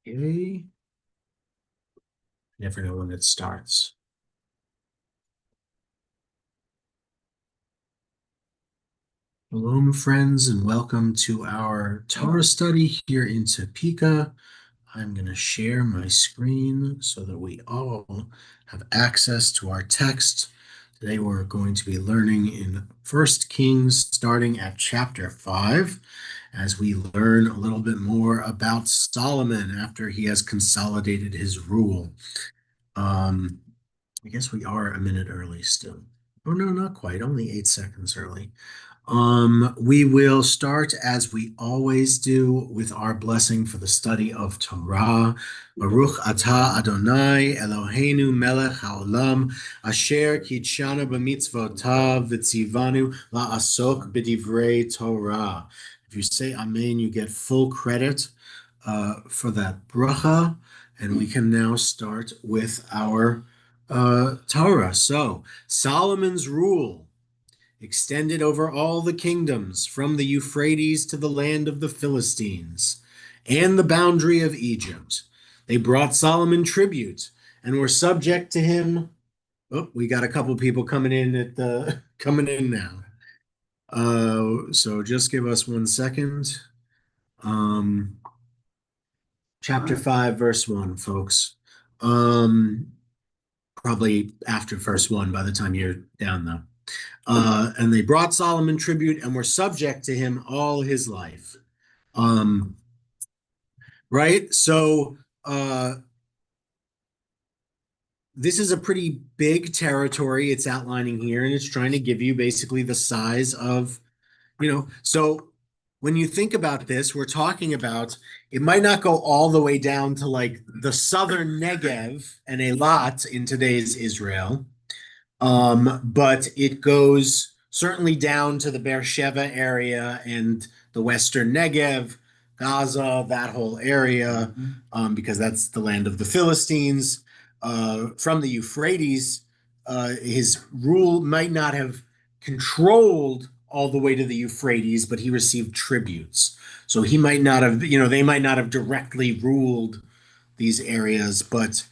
Okay. Never know when it starts. Hello, friends, and welcome to our Torah study here in Topeka. I'm going to share my screen so that we all have access to our text. Today we're going to be learning in 1 Kings, starting at chapter 5, as we learn a little bit more about Solomon after he has consolidated his rule. I guess we are a minute early still. Oh, no, not quite. Only 8 seconds early. We will start as we always do with our blessing for the study of Torah. Baruch atah Adonai Eloheinu melech haolam asher kitshanu b'mitzvotav v'tzivanu la'asok b'divrei Torah. If you say Amen, you get full credit for that bracha, and we can now start with our Torah. So, Solomon's rule extended over all the kingdoms from the Euphrates to the land of the Philistines and the boundary of Egypt. They brought Solomon tribute and were subject to him. Oh, we got a couple people coming in at the coming in now. So just give us 1 second. Um, chapter 5, verse 1, folks. Probably after verse 1 by the time you're down, though. And they brought Solomon tribute and were subject to him all his life. Right? So this is a pretty big territory it's outlining here, and it's trying to give you basically the size of, so when you think about this, we're talking about it might not go all the way down to like the southern Negev and Eilat in today's Israel. But it goes certainly down to the Beersheba area and the Western Negev, Gaza, that whole area, because that's the land of the Philistines. From the Euphrates, his rule might not have controlled all the way to the Euphrates, but he received tributes. So he might not have, they might not have directly ruled these areas, but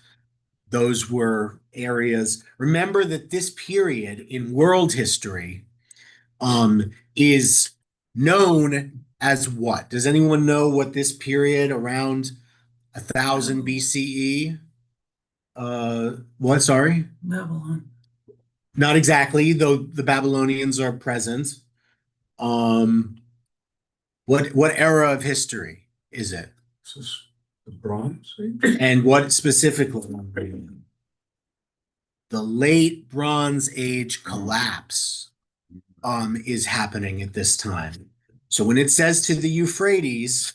those were areas. Remember that this period in world history is known as what? Does anyone know what this period around 1000 BCE? What? Sorry, Babylon. not exactly. Though the Babylonians are present. What era of history is it? This is the Bronze Age. And what specifically? The late Bronze Age collapse is happening at this time. So when it says to the Euphrates,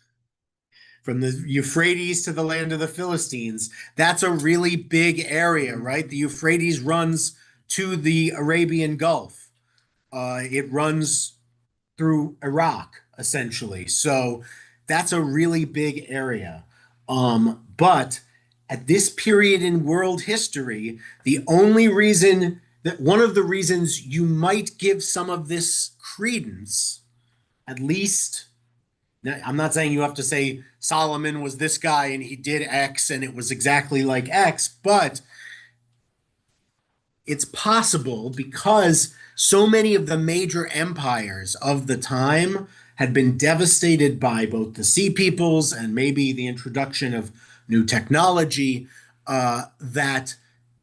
from the Euphrates to the land of the Philistines, that's a really big area, right? The Euphrates runs to the Arabian Gulf. It runs through Iraq, essentially. So that's a really big area. But at this period in world history, the only reason that one of the reasons you might give some of this credence, at least, I'm not saying you have to say Solomon was this guy and he did X and it was exactly like X, but it's possible because so many of the major empires of the time had been devastated by both the sea peoples and maybe the introduction of new technology, that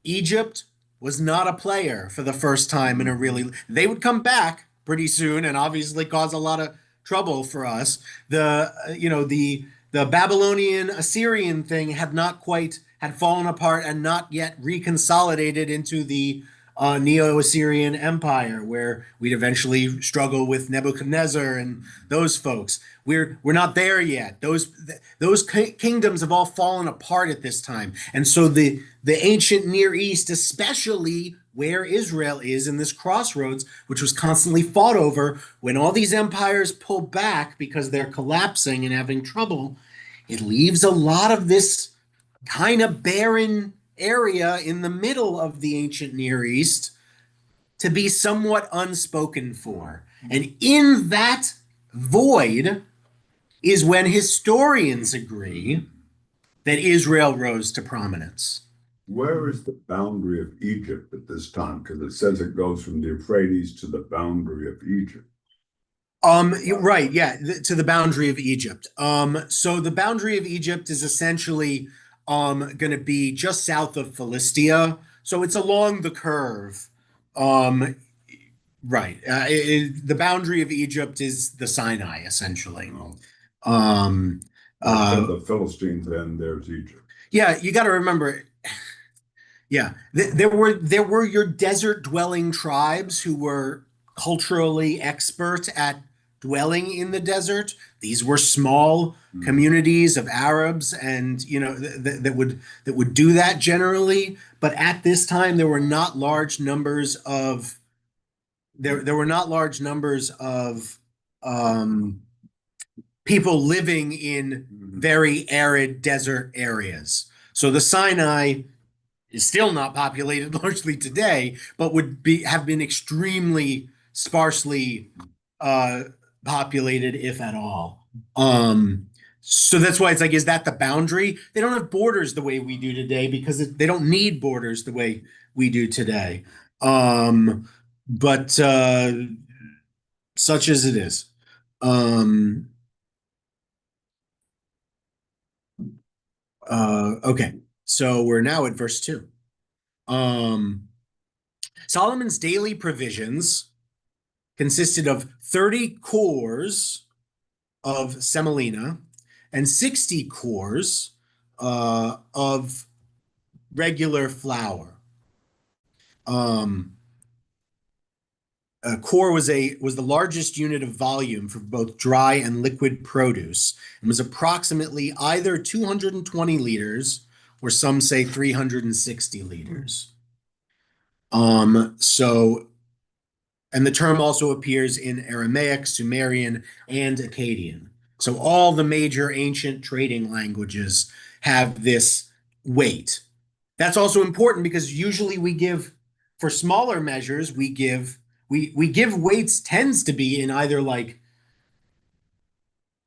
Egypt was not a player for the first time in a really, they would come back pretty soon and obviously cause a lot of trouble for us. The Babylonian Assyrian thing had fallen apart and not yet reconsolidated into the Neo-Assyrian Empire, where we'd eventually struggle with Nebuchadnezzar and those folks. We're not there yet. Those kingdoms have all fallen apart at this time, and so the ancient Near East, especially where Israel is in this crossroads, which was constantly fought over, when all these empires pull back because they're collapsing and having trouble, it leaves a lot of this kind of barren area in the middle of the ancient Near East to be somewhat unspoken for. And in that void is when historians agree that Israel rose to prominence. Where is the boundary of Egypt at this time? Because it says it goes from the Euphrates to the boundary of Egypt. Right, yeah, to the boundary of Egypt. So the boundary of Egypt is essentially going to be just south of Philistia. So it's along the curve. Um, right. The boundary of Egypt is the Sinai, essentially. Oh, Um, at uh, the Philistines end, there's Egypt. yeah, you got to remember. Yeah, there were your desert dwelling tribes who were culturally expert at dwelling in the desert. These were small Mm. communities of Arabs, and that would do that generally. But at this time, there were not large numbers of um, people living in very arid desert areas. So the Sinai is still not populated largely today, but would be have been extremely sparsely uh, populated, if at all. So that's why it's like, is that the boundary? They don't have borders the way we do today because they don't need borders the way we do today. But such as it is. Um, okay, so we're now at verse 2. Um, Solomon's daily provisions consisted of 30 cores of semolina and 60 cores of regular flour. A core was the largest unit of volume for both dry and liquid produce and was approximately either 220 liters or some say 360 liters. So and the term also appears in Aramaic, Sumerian, and Akkadian. So all the major ancient trading languages have this weight. That's also important because usually for smaller measures, we give weights tends to be in either like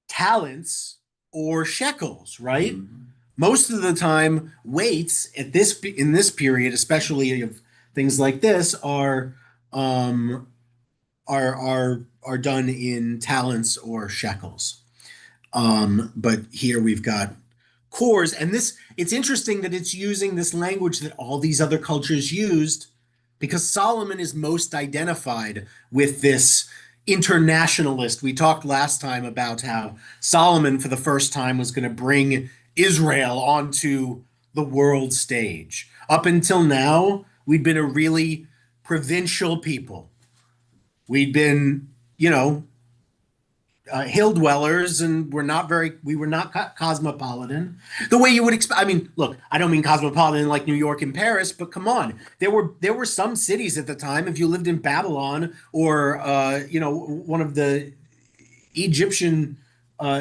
talents or shekels, right? Mm-hmm. Most of the time, weights in this period, especially of things like this, um, are done in talents or shekels. But here we've got cores, and it's interesting that it's using this language that all these other cultures used because Solomon is most identified with this internationalist. We talked last time about how Solomon, for the first time, was going to bring Israel onto the world stage. Up until now, we'd been a really provincial people. We'd been, hill dwellers, and we were not cosmopolitan the way you would expect. I mean, look, I don't mean cosmopolitan like New York and Paris, but come on, there were some cities at the time. If you lived in Babylon or one of the Egyptian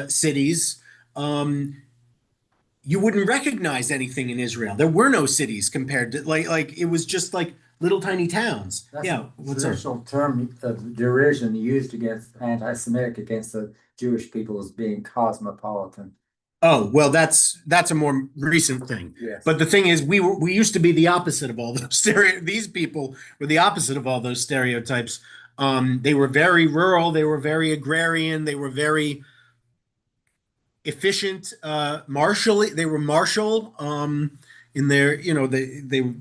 cities, you wouldn't recognize anything in Israel. There were no cities compared to like it was just like little tiny towns. That's Yeah, a what's up? traditional term of derision used against anti-Semitic against the Jewish people as being cosmopolitan. Oh, well, that's a more recent thing. Yes. But the thing is, we used to be the opposite of all those these people were the opposite of all those stereotypes. They were very rural, they were very agrarian, they were very efficient, they were martial, in their, they were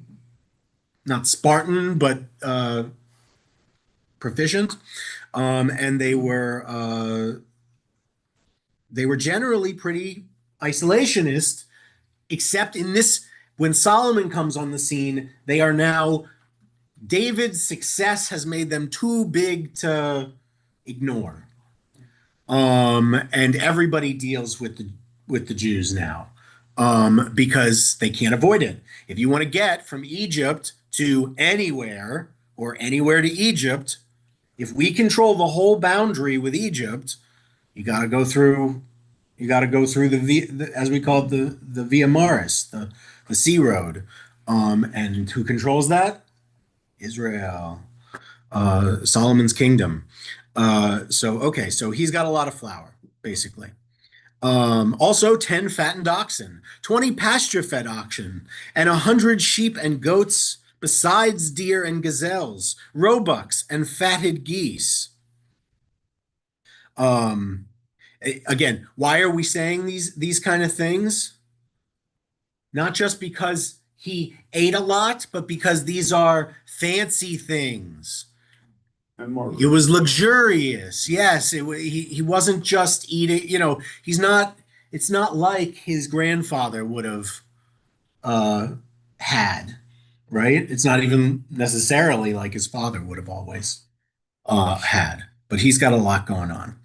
not Spartan, but proficient. And they were generally pretty isolationist, except in this, when Solomon comes on the scene, they are now, David's success has made them too big to ignore. And everybody deals with the Jews now, because they can't avoid it. If you want to get from Egypt to anywhere or anywhere to Egypt, if we control the whole boundary with Egypt, you got to go through as we call it, the Via Maris, the sea road. And who controls that? Israel, Solomon's kingdom. So he's got a lot of flour, basically. Also 10 fattened oxen, 20 pasture-fed oxen, and 100 sheep and goats, besides deer and gazelles, roebucks and fatted geese. Um, Again, why are we saying these kind of things? Not just because he ate a lot, but because these are fancy things. And more. It was luxurious. Yes, he wasn't just eating, he's not, it's not like his grandfather would have uh had, right? It's not even necessarily like his father would have always had, but he's got a lot going on.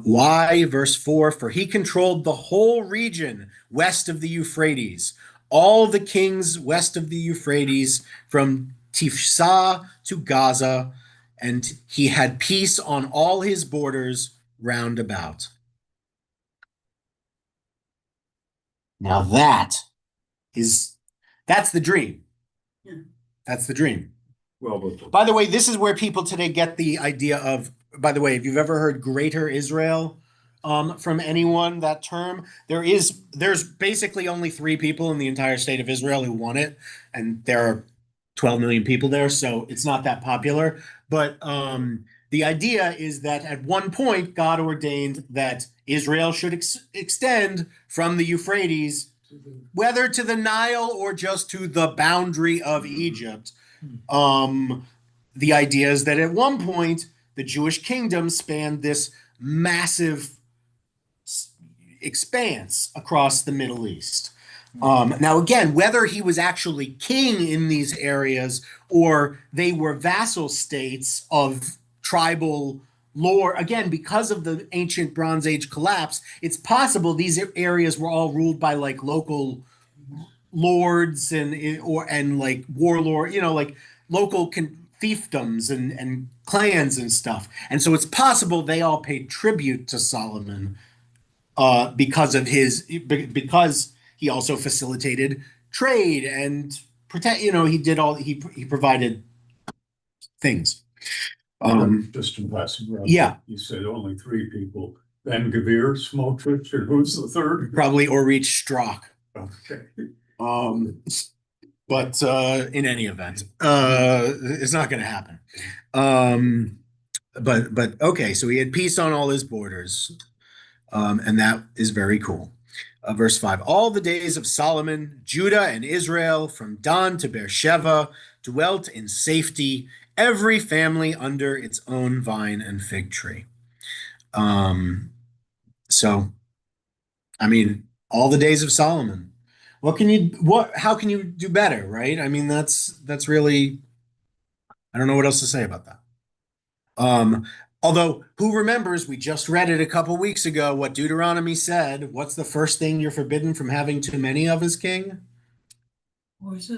Why? Verse 4, for he controlled the whole region west of the Euphrates, all the kings west of the Euphrates, from Tifsah to Gaza, and he had peace on all his borders round about. Now that's the dream. That's the dream. Well, but By the way, this is where people today get the idea of, by the way, if you've ever heard Greater Israel from anyone, that term, there's basically only 3 people in the entire state of Israel who want it, and there are 12 million people there, so it's not that popular. But the idea is that at one point, God ordained that Israel should extend from the Euphrates, whether to the Nile or just to the boundary of Egypt. The idea is that at one point, the Jewish kingdom spanned this massive expanse across the Middle East. Now, again, whether he was actually king in these areas or they were vassal states of tribal lore, again, because of the ancient Bronze Age collapse, it's possible these areas were all ruled by like local lords and like warlord, like local fiefdoms and clans and stuff. And so it's possible they all paid tribute to Solomon because because he also facilitated trade and protect. He provided things. Just in passing, Rabbi, Yeah. You said only 3 people. Ben Gavir, Smotrich, and who's the third? Probably Orich Strock. Okay. But in any event, it's not going to happen. But okay, so he had peace on all his borders, and that is very cool. Verse 5, all the days of Solomon, Judah and Israel, from Dan to Beersheba, dwelt in safety, every family under its own vine and fig tree. So, I mean, all the days of Solomon. How can you do better, right? I mean, that's really, I don't know what else to say about that. Although, who remembers, we just read it a couple weeks ago, what Deuteronomy said. What's the first thing you're forbidden from having too many of as king?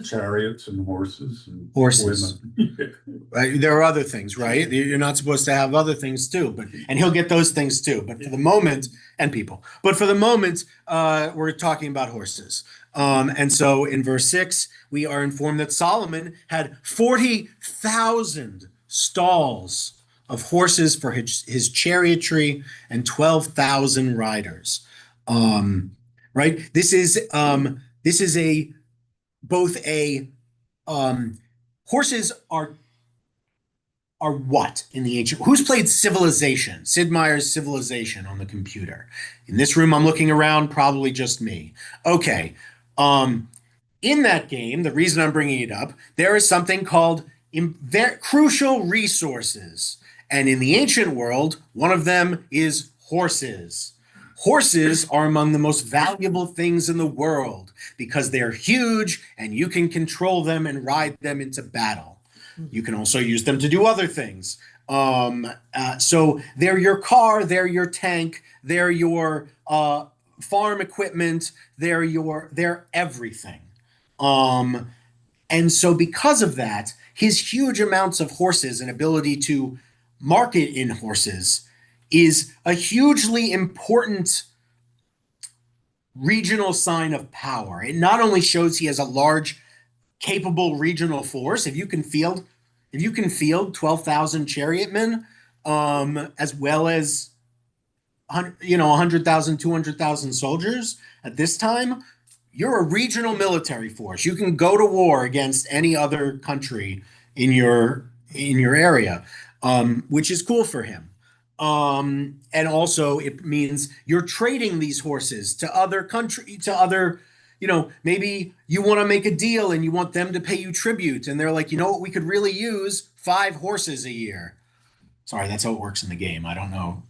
Chariots and horses and Horses. women. Right? There are other things, right? You're not supposed to have other things too, and he'll get those things too. But for the moment, and people, but for the moment, we're talking about horses. And so in verse 6, we are informed that Solomon had 40,000 stalls of horses for his chariotry and 12,000 riders. Right? This is a both a horses are what in the ancient, who's played Civilization, Sid Meier's Civilization on the computer? In this room, I'm looking around, probably just me. Okay. In that game, the reason I'm bringing it up, there is something called crucial resources. And in the ancient world, one of them is horses. Horses are among the most valuable things in the world because they're huge and you can control them and ride them into battle. You can also use them to do other things. So they're your car, they're your tank, they're your farm equipment, they're everything. And so because of that, his huge amounts of horses and ability to market in horses is a hugely important regional sign of power. It not only shows he has a large, capable regional force. If you can field 12,000 chariotmen, as well as 100,000, 200,000 soldiers at this time, you're a regional military force. You can go to war against any other country in your area, which is cool for him. And also it means you're trading these horses to other maybe you want to make a deal and you want them to pay you tribute. And they're like, you know what, we could really use 5 horses a year. Sorry, that's how it works in the game. I don't know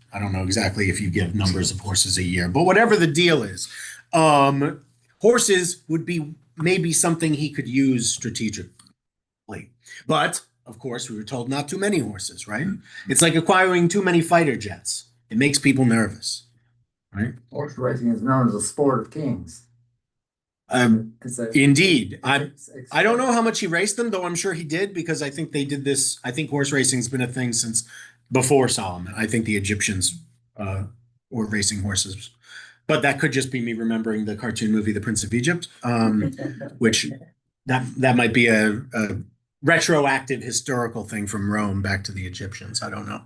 exactly if you give numbers of horses a year, but whatever the deal is, horses would be maybe something he could use strategically. But of course, we were told not too many horses, right? It's like acquiring too many fighter jets. It makes people nervous, right? Horse racing is known as a sport of kings. Indeed. I don't know how much he raced them, though I'm sure he did, because I think they did this. I think horse racing's been a thing since before Solomon. I think the Egyptians were racing horses. But that could just be me remembering the cartoon movie The Prince of Egypt, which that might be a retroactive historical thing from Rome back to the Egyptians. I don't know.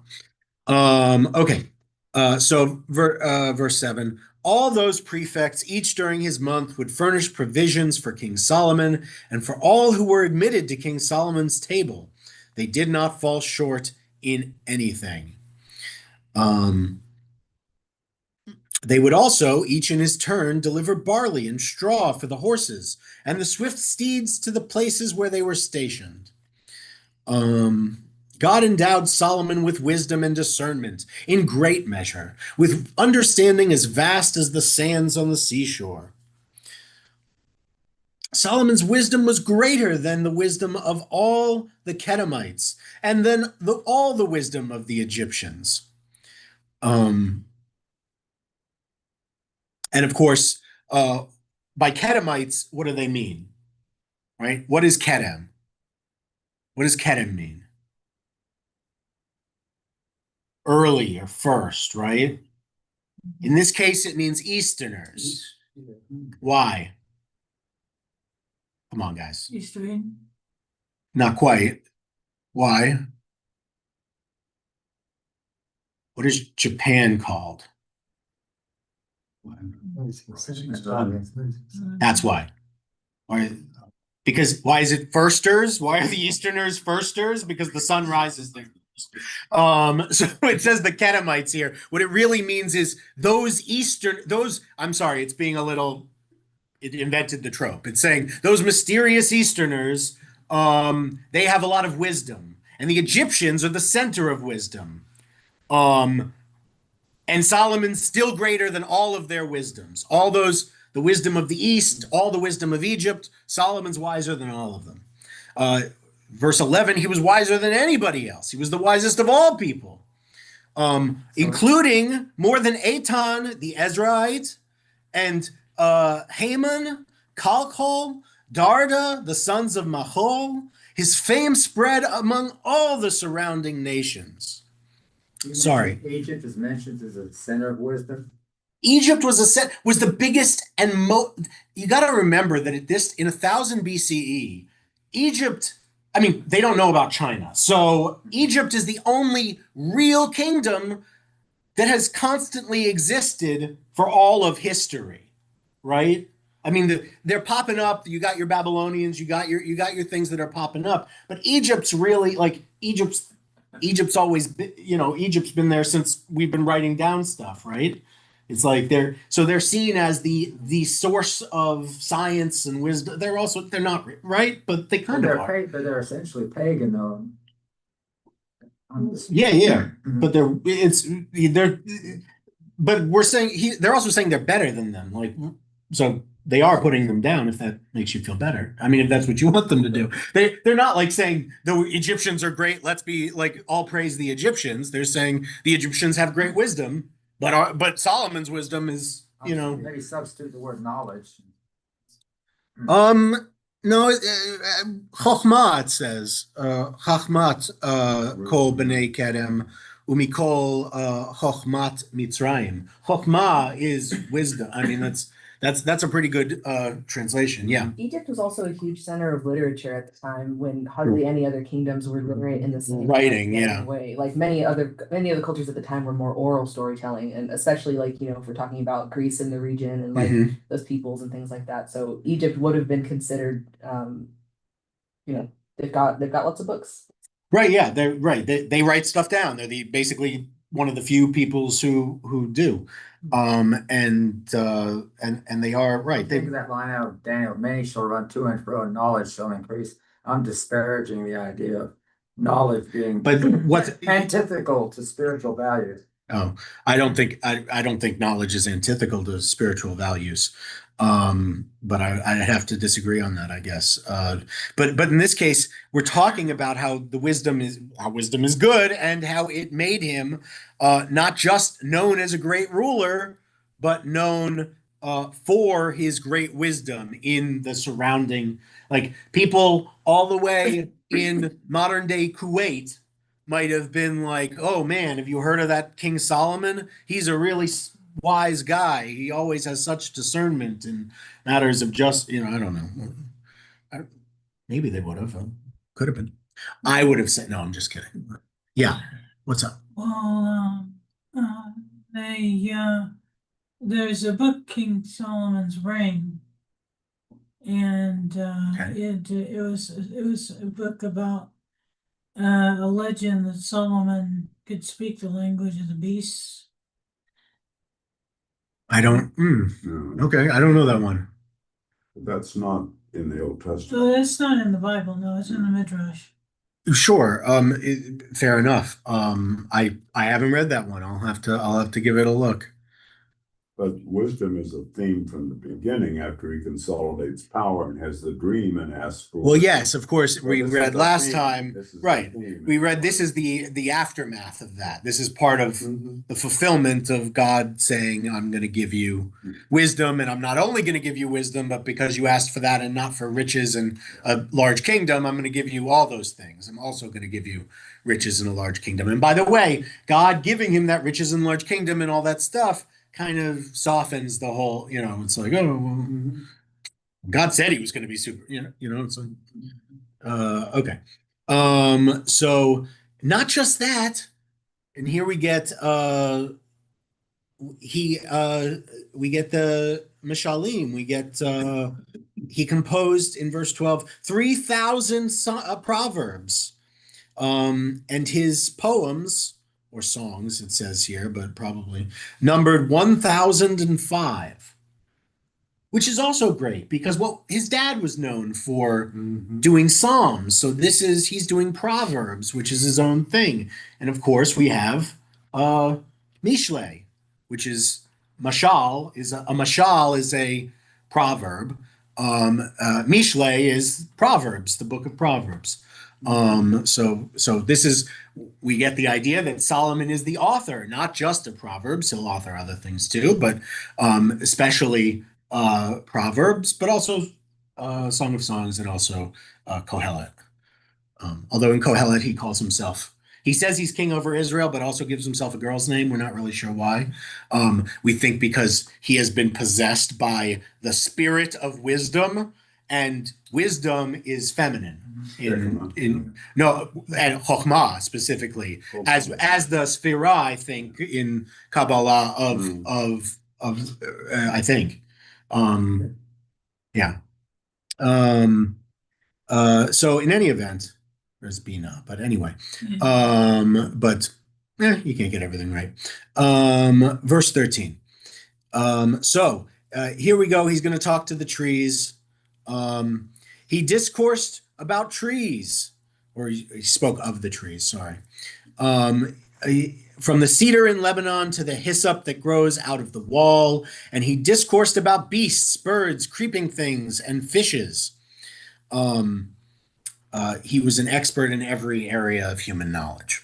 Okay. So verse 7. All those prefects, each during his month, would furnish provisions for King Solomon and for all who were admitted to King Solomon's table. They did not fall short in anything. They would also, each in his turn, deliver barley and straw for the horses and the swift steeds to the places where they were stationed. God endowed Solomon with wisdom and discernment in great measure, with understanding as vast as the sands on the seashore. Solomon's wisdom was greater than the wisdom of all the Kedemites and than all the wisdom of the Egyptians. And of course, by Kedemites, what do they mean? Right? What is Kedem? What does Kedem mean? Early or first, right? In this case, it means Easterners. Why? Come on, guys. Eastern. Not quite. Why? What is Japan called? That's why. Because why is it firsters? Why are the Easterners firsters? Because the sun rises there. So it says the Kedemites here. What it really means is I'm sorry, it's being it invented the trope. It's saying those mysterious Easterners, they have a lot of wisdom. And the Egyptians are the center of wisdom. And Solomon's still greater than all of their wisdoms. The wisdom of the East, all the wisdom of Egypt, Solomon's wiser than all of them. Verse 11, he was wiser than anybody else. He was the wisest of all people, including more than Etan, the Ezraite, and Haman, Kalkol, Darda, the sons of Mahol. His fame spread among all the surrounding nations. Sorry. Egypt is mentioned as a center of wisdom. Egypt was the biggest and you got to remember that in 1000 BCE, Egypt, I mean, they don't know about China. So Egypt is the only real kingdom that has constantly existed for all of history, right? I mean, they're popping up. You got your Babylonians, you got your things that are popping up. But Egypt's really like Egypt's always been, Egypt's been there since we've been writing down stuff, right? It's like they're seen as the source of science and wisdom. They're not right, but they kind of are. But they're essentially pagan, though. Yeah. But we're saying they're also saying they're better than them. Like, so they are putting them down if that makes you feel better. I mean, if that's what you want them to do. They're not like saying the Egyptians are great, let's be like all praise the Egyptians. They're saying the Egyptians have great wisdom. But Solomon's wisdom is, Maybe substitute the word knowledge. No, Chokhmah, it says, Chachmat kol b'nei Kedem umikol Chokhmat Mitzrayim. Chokhmah is wisdom. I mean, That's a pretty good translation. Yeah. Egypt was also a huge center of literature at the time when hardly any other kingdoms were literate in the same Writing, like, yeah. way. Like many other cultures at the time were more oral storytelling, and especially like, you know, if we're talking about Greece and the region and like Mhm. those peoples and things like that. So Egypt would have been considered, you know, they've got lots of books. Right, yeah, they're right. They write stuff down. They're basically one of the few peoples who do. And they are right. I think that line out of Daniel, many shall run to and fro, and knowledge shall increase. I'm disparaging the idea of knowledge being But what antithetical to spiritual values. Oh, I don't think knowledge is antithetical to spiritual values. But I have to disagree on that, I guess. But in this case, we're talking about how wisdom is good and how it made him not just known as a great ruler, but known for his great wisdom in the surrounding, like people all the way in modern day Kuwait might have been like, oh man, have you heard of that King Solomon? He's a really wise guy. He always has such discernment in matters of just, I don't know. Maybe they would have. Could have been. I would have said, no, I'm just kidding. Yeah. What's up? Well, there's a book, King Solomon's Reign, and Okay. it was a book about a legend that Solomon could speak the language of the beasts. I don't. No, Okay. I don't know that one. that's not in the Old Testament. So that's not in the Bible. No, it's in the Midrash. Sure. Fair enough. I haven't read that one. I'll have to give it a look. But wisdom is a theme from the beginning after he consolidates power and has the dream and asks for. Well, yes, of course. So We this read is the last theme. time, This is the right? theme. We read this is the aftermath of that. This is part of Mhm. the fulfillment of God saying, "I'm going to give you wisdom, and I'm not only going to give you wisdom, but because you asked for that and not for riches and a large kingdom, I'm going to give you all those things. I'm also going to give you riches and a large kingdom." And by the way, God giving him that riches and large kingdom and all that stuff kind of softens the whole, it's like, oh, well, God said he was going to be super, it's like, okay. So not just that, and here we get, we get the Mishalim, he composed in verse 12, 3,000 proverbs, and his poems, or songs, it says here, but probably numbered 1,005, which is also great because his dad was known for doing psalms. So he's doing proverbs, which is his own thing. And of course, we have Mishle, which is mashal. A mashal is a proverb. Mishle is Proverbs, the book of Proverbs. So this is, we get the idea that Solomon is the author, not just of Proverbs. He'll author other things too, but especially Proverbs, but also Song of Songs and also Kohelet. Although in Kohelet he says he's king over Israel, but also gives himself a girl's name. We're not really sure why. We think because he has been possessed by the spirit of wisdom, and wisdom is feminine. And Chokhmah specifically, as the Sphira, I think, in Kabbalah of I think. Yeah. So in any event, there's Bina, but anyway, but you can't get everything right. Verse 13. So here we go. He's going to talk to the trees. He discoursed about trees, or he spoke of the trees, sorry. From the cedar in Lebanon to the hyssop that grows out of the wall, and he discoursed about beasts, birds, creeping things, and fishes. He was an expert in every area of human knowledge.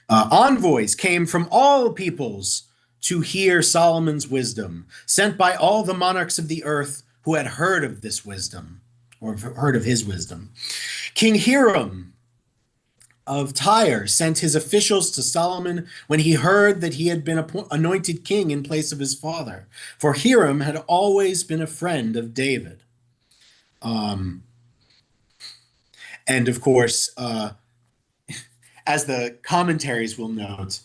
Envoys came from all peoples to hear Solomon's wisdom, sent by all the monarchs of the earth who had heard of this wisdom, or heard of his wisdom. King Hiram of Tyre sent his officials to Solomon when he heard that he had been anointed king in place of his father, for Hiram had always been a friend of David. Um, and of course, as the commentaries will note,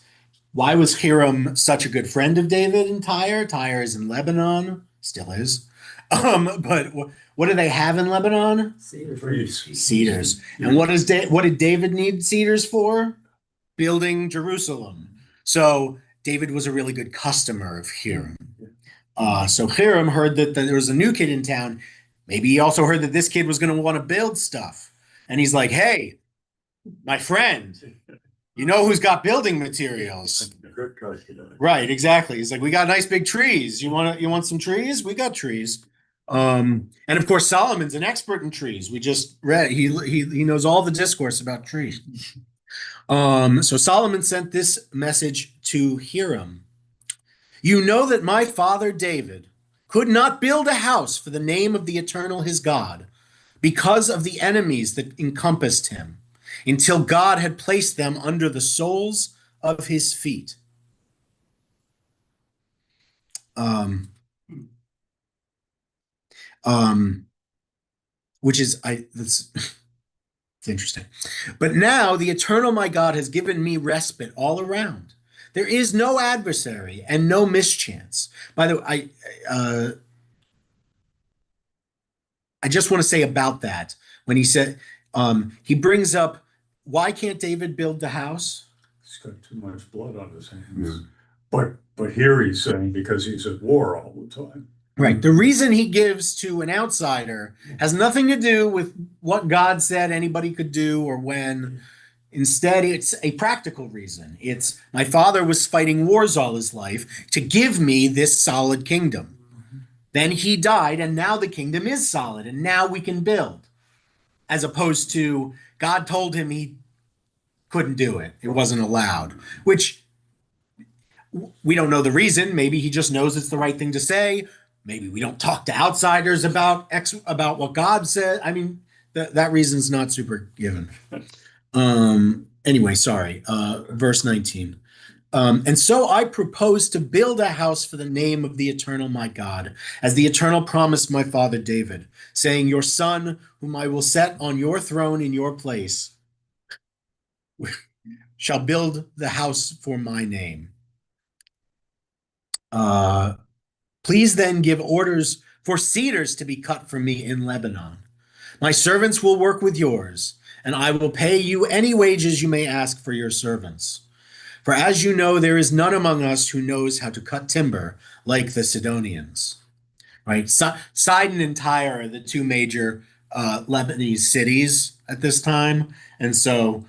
why was Hiram such a good friend of David in Tyre? Tyre is in Lebanon, still is. But what do they have in Lebanon? Trees. Cedars. And what did David need cedars for? Building Jerusalem. So David was a really good customer of Hiram. So Hiram heard that there was a new kid in town. Maybe he also heard that this kid was going to want to build stuff. And he's like, hey, my friend, you know who's got building materials? Good customer. Right, exactly. He's like, we got nice big trees. You want some trees? We got trees. And of course, Solomon's an expert in trees. We just read he knows all the discourse about trees. So Solomon sent this message to Hiram. You know that my father David could not build a house for the name of the eternal his God because of the enemies that encompassed him, until God had placed them under the soles of his feet. Which is that's it's interesting. But now the eternal my God has given me respite all around. There is no adversary and no mischance. By the way, I just want to say about that when he said he brings up why can't David build the house? He's got too much blood on his hands. Yeah. But here he's saying because he's at war all the time. Right. The reason he gives to an outsider has nothing to do with what God said anybody could do or when. Instead, it's a practical reason. It's my father was fighting wars all his life to give me this solid kingdom. Then he died, and now the kingdom is solid, and now we can build. As opposed to God told him he couldn't do it. It wasn't allowed, which we don't know the reason. Maybe he just knows it's the right thing to say. Maybe we don't talk to outsiders about what God said. I mean, that reason's not super given. Anyway, sorry. Verse 19. And so I propose to build a house for the name of the eternal my God, as the eternal promised my father David, saying, your son, whom I will set on your throne in your place, shall build the house for my name. Please then give orders for cedars to be cut for me in Lebanon. My servants will work with yours, and I will pay you any wages you may ask for your servants. For as you know, there is none among us who knows how to cut timber like the Sidonians. Right? Sidon and Tyre are the two major Lebanese cities at this time. And so,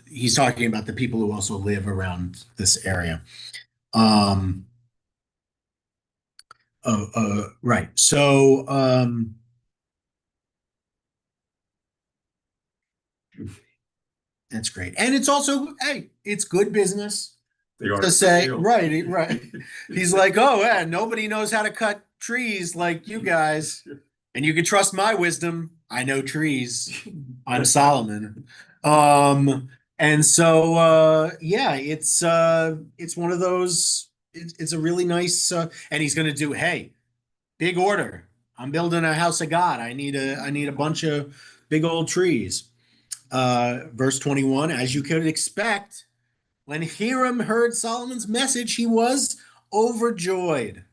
he's talking about the people who also live around this area. Right. So, that's great. And it's also, hey, it's good business to say, right. He's like, oh, yeah, nobody knows how to cut trees like you guys. And you can trust my wisdom. I know trees. I'm Solomon. And so, yeah, it's one of those, it's a really nice, and he's going to do, hey, big order. I'm building a house of God. I need a bunch of big old trees. Verse 21, as you could expect, when Hiram heard Solomon's message, he was overjoyed.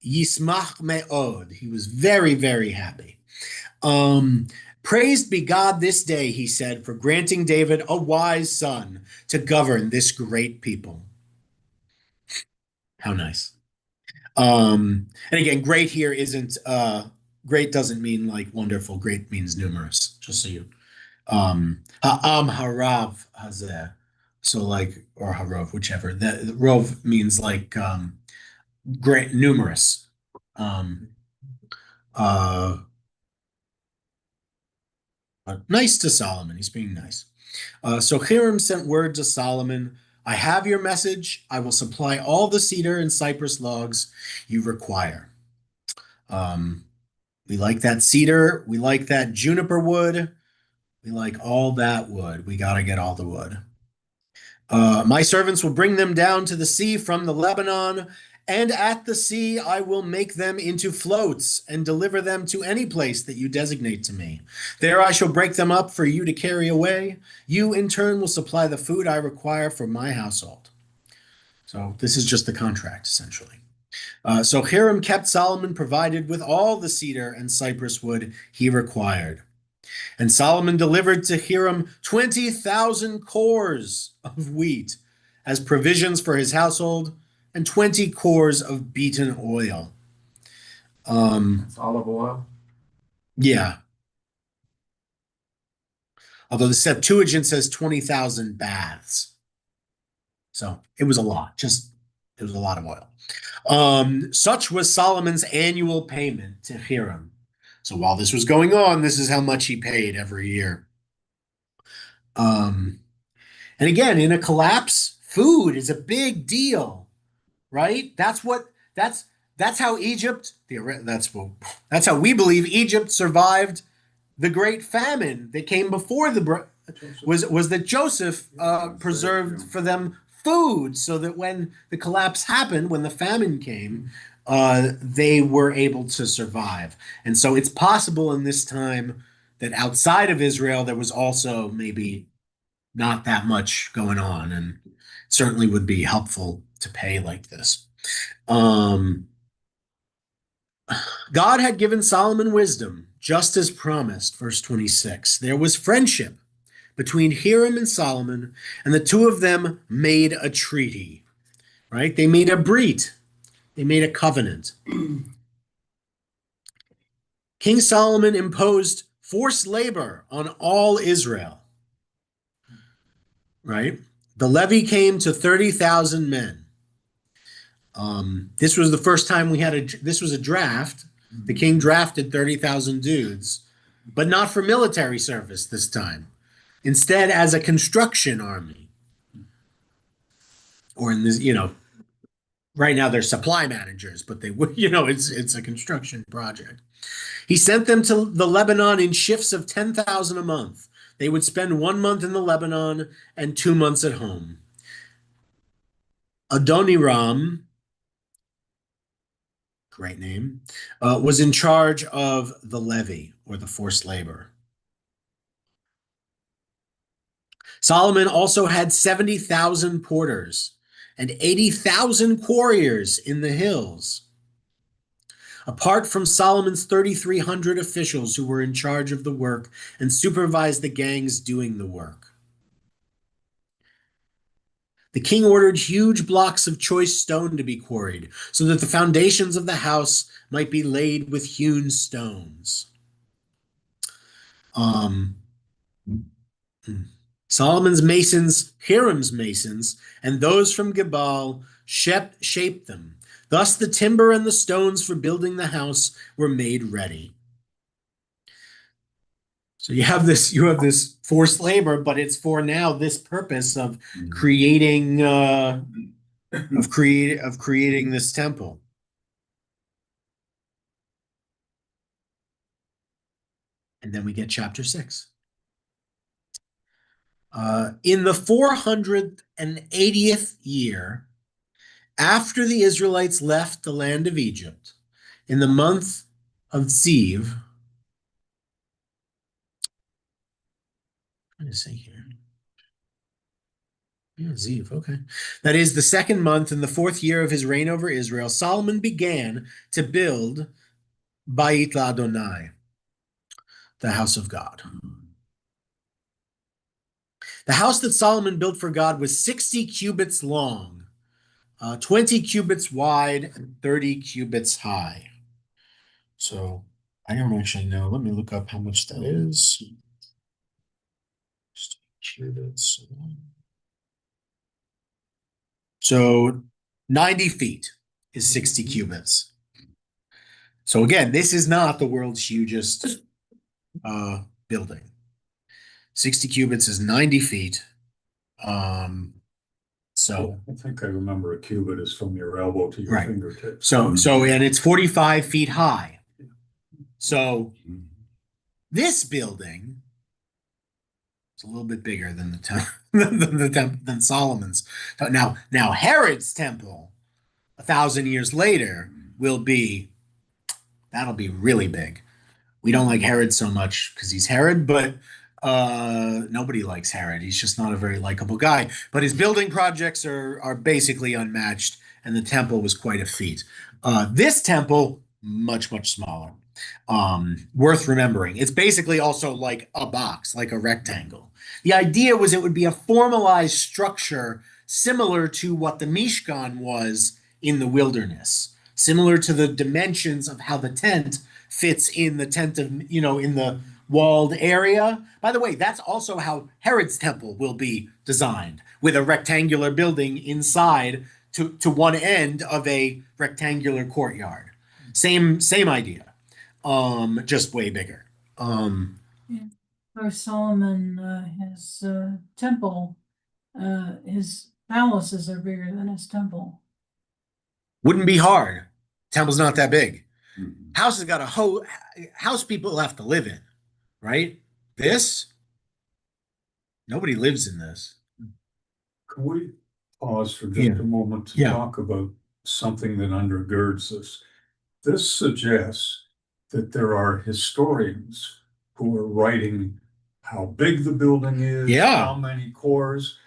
Yismach me'od. He was very, very happy. Praised be God this day, he said, for granting David a wise son to govern this great people. How nice. And again, great here isn't great doesn't mean like wonderful. Great means numerous, just so you ha'am harav hazeh. So like, or harav, whichever. The rov means like great, numerous. Nice to Solomon. He's being nice. So Hiram sent word to Solomon, I have your message. I will supply all the cedar and cypress logs you require. We like that cedar. We like that juniper wood. We like all that wood. We got to get all the wood. My servants will bring them down to the sea from the Lebanon, and at the sea I will make them into floats and deliver them to any place that you designate to me. There I shall break them up for you to carry away. You in turn will supply the food I require for my household. So this is just the contract, essentially. So Hiram kept Solomon provided with all the cedar and cypress wood he required. And Solomon delivered to Hiram 20,000 cores of wheat as provisions for his household and 20 cores of beaten oil. It's olive oil. Yeah. Although the Septuagint says 20,000 baths. So it was a lot. It was a lot of oil. Such was Solomon's annual payment to Hiram. So while this was going on, this is how much he paid every year. And again, in a collapse, food is a big deal, right? That's how Egypt, that's how we believe Egypt survived the great famine that came before was that Joseph preserved for them food so that when the collapse happened, when the famine came, they were able to survive. And so it's possible in this time that outside of Israel, there was also maybe not that much going on, and certainly would be helpful to pay like this. God had given Solomon wisdom, just as promised, verse 26. There was friendship between Hiram and Solomon, and the two of them made a treaty, right? They made a brit. They made a covenant. King Solomon imposed forced labor on all Israel, right? The levy came to 30,000 men. This was the first time this was a draft. The king drafted 30,000 dudes, but not for military service this time. Instead, as a construction army. Or in this, right now they're supply managers, but they would, it's a construction project. He sent them to the Lebanon in shifts of 10,000 a month. They would spend 1 month in the Lebanon and 2 months at home. Adoniram, great name, was in charge of the levy or the forced labor. Solomon also had 70,000 porters and 80,000 quarriers in the hills. Apart from Solomon's 3,300 officials who were in charge of the work and supervised the gangs doing the work. The king ordered huge blocks of choice stone to be quarried so that the foundations of the house might be laid with hewn stones. Solomon's masons, Hiram's masons, and those from Gebal shaped them. Thus the timber and the stones for building the house were made ready. So you have this forced labor, but it's for now this purpose of creating this temple. And then we get chapter 6. In the 480th year, after the Israelites left the land of Egypt, in the month of Ziv, what does it say here? Yeah, Ziv, okay. That is the second month in the 4th year of his reign over Israel, Solomon began to build Bait Adonai, the house of God. The house that Solomon built for God was 60 cubits long, 20 cubits wide, and 30 cubits high. So I don't actually know. Let me look up how much that is. Cubits. So 90 feet is 60 cubits. So again, this is not the world's hugest building. 60 cubits is 90 feet. So I think I remember a cubit is from your elbow to your Right. fingertips. So and it's 45 feet high. So this building is a little bit bigger than than Solomon's. Now Herod's temple, 1,000 years later, that'll be really big. We don't like Herod so much because he's Herod, but nobody likes Herod. He's just not a very likable guy. But his building projects are basically unmatched, and the temple was quite a feat. This temple, much, much smaller. Worth remembering. It's basically also like a box, like a rectangle. The idea was it would be a formalized structure similar to what the Mishkan was in the wilderness, similar to the dimensions of how the tent fits in the tent of, in the walled area. By the way, that's also how Herod's temple will be designed, with a rectangular building inside to one end of a rectangular courtyard. Same idea, just way bigger. Or Solomon, his temple, his palaces are bigger than his temple. Wouldn't be hard. Temple's not that big. Mhm. House has got a house people have to live in, right? This, nobody lives in this. Can we pause for just Yeah. a moment to Yeah. talk about something that undergirds this? This suggests that there are historians who are writing how big the building is, Yeah. how many cores.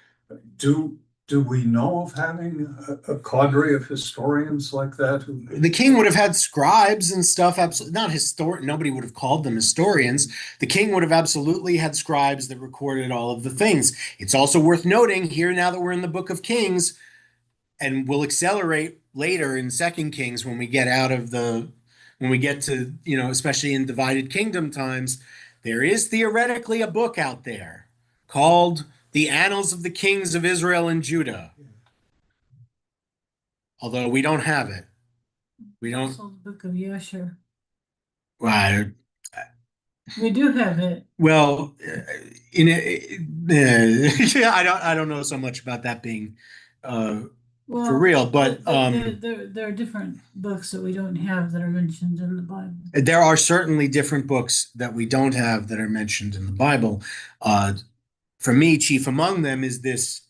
Do we know of having a cadre of historians like that? The king would have had scribes and stuff. Absolutely not historic. Nobody would have called them historians. The king would have absolutely had scribes that recorded all of the things. It's also worth noting here, now that we're in the book of Kings, and we'll accelerate later in Second Kings when we get to, especially in divided kingdom times, there is theoretically a book out there called The Annals of the Kings of Israel and Judah. Although we don't have it. We don't. Also the book of Yasher. Well, We do have it. well, I don't know so much about that being for Well, real, but there are different books that we don't have that are mentioned in the Bible. there are certainly different books that we don't have that are mentioned in the Bible. For me, chief among them is this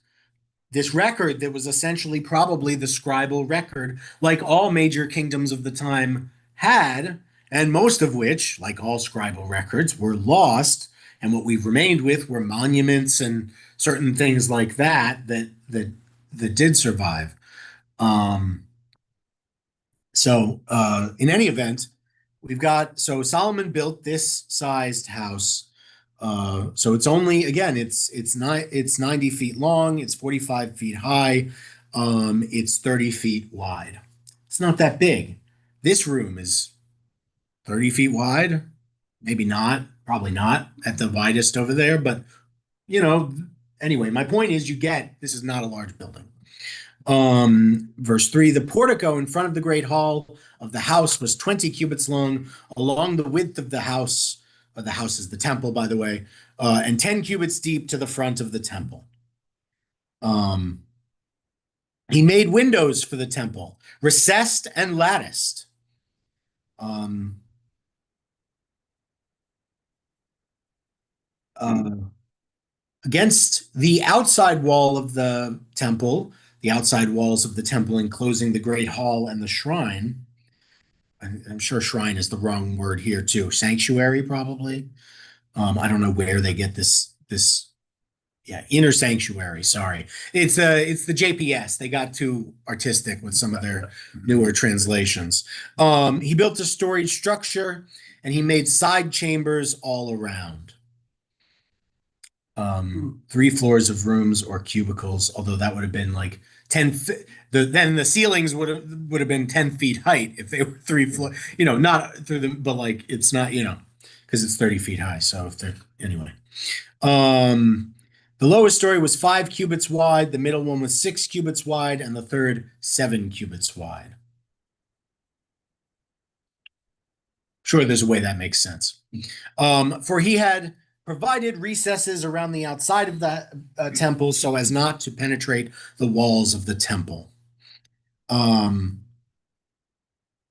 record that was essentially probably the scribal record, like all major kingdoms of the time had, and most of which, like all scribal records, were lost. And what we've remained with were monuments and certain things like that did survive. So in any event, so Solomon built this sized house. So it's only, again, it's 90 feet long, it's 45 feet high, it's 30 feet wide. It's not that big. This room is 30 feet wide, maybe not, probably not at the widest over there, but anyway, my point is this is not a large building. Verse 3, the portico in front of the great hall of the house was 20 cubits long along the width of the house. The house is the temple, by the way, and 10 cubits deep to the front of the temple. He made windows for the temple, recessed and latticed. Against the outside wall of the temple, the outside walls of the temple enclosing the great hall and the shrine. I'm sure shrine is the wrong word here too. Sanctuary, probably. I don't know where they get this. Yeah, inner sanctuary. Sorry, it's the JPS. They got too artistic with some of their newer translations. He built a storage structure, and he made side chambers all around. 3 floors of rooms or cubicles, although that would have been like 10. Then the ceilings would have been 10 feet height if they were 3 floors. Not through them, but like it's not, because it's 30 feet high. So if they're anyway. The lowest story was 5 cubits wide, the middle one was 6 cubits wide, and the third 7 cubits wide. Sure, there's a way that makes sense. For he had provided recesses around the outside of the temple so as not to penetrate the walls of the temple.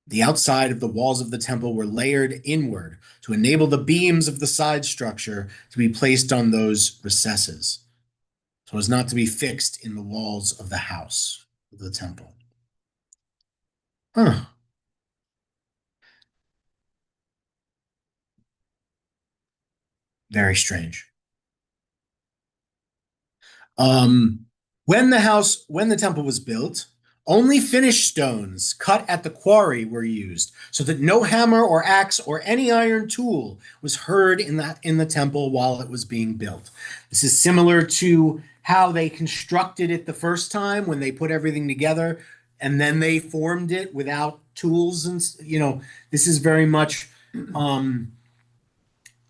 The outside of the walls of the temple were layered inward to enable the beams of the side structure to be placed on those recesses, so as not to be fixed in the walls of the house, of the temple. Huh. Very strange. When the temple was built, only finished stones cut at the quarry were used, so that no hammer or axe or any iron tool was heard in the temple while it was being built. This is similar to how they constructed it the first time when they put everything together and then they formed it without tools. And this is very much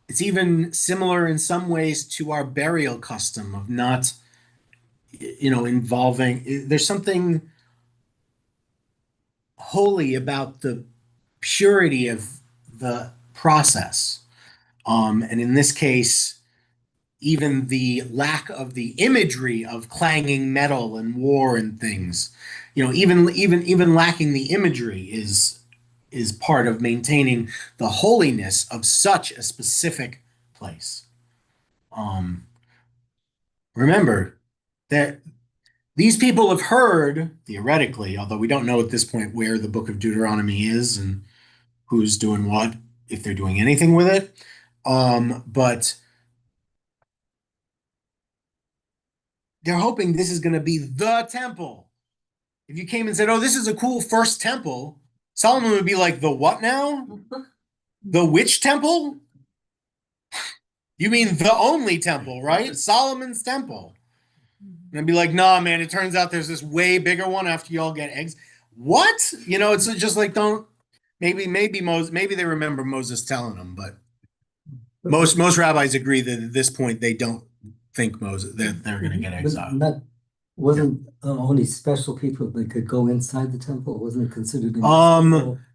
it's even similar in some ways to our burial custom of not involving. There's something holy about the purity of the process. And in this case, even the lack of the imagery of clanging metal and war and things, even lacking the imagery is part of maintaining the holiness of such a specific place. Remember that these people have heard, theoretically, although we don't know at this point where the book of Deuteronomy is and who's doing what, if they're doing anything with it. But they're hoping this is going to be the temple. If you came and said, oh, this is a cool first temple, Solomon would be like, the what now? The which temple? You mean the only temple, right? Solomon's temple. And I'd be like, nah, man, it turns out there's this way bigger one after y'all get eggs. What? It's just like, maybe they remember Moses telling them, but most rabbis agree that at this point they don't think that they're going to get exiled. That wasn't only special people that could go inside the temple. Wasn't it considered?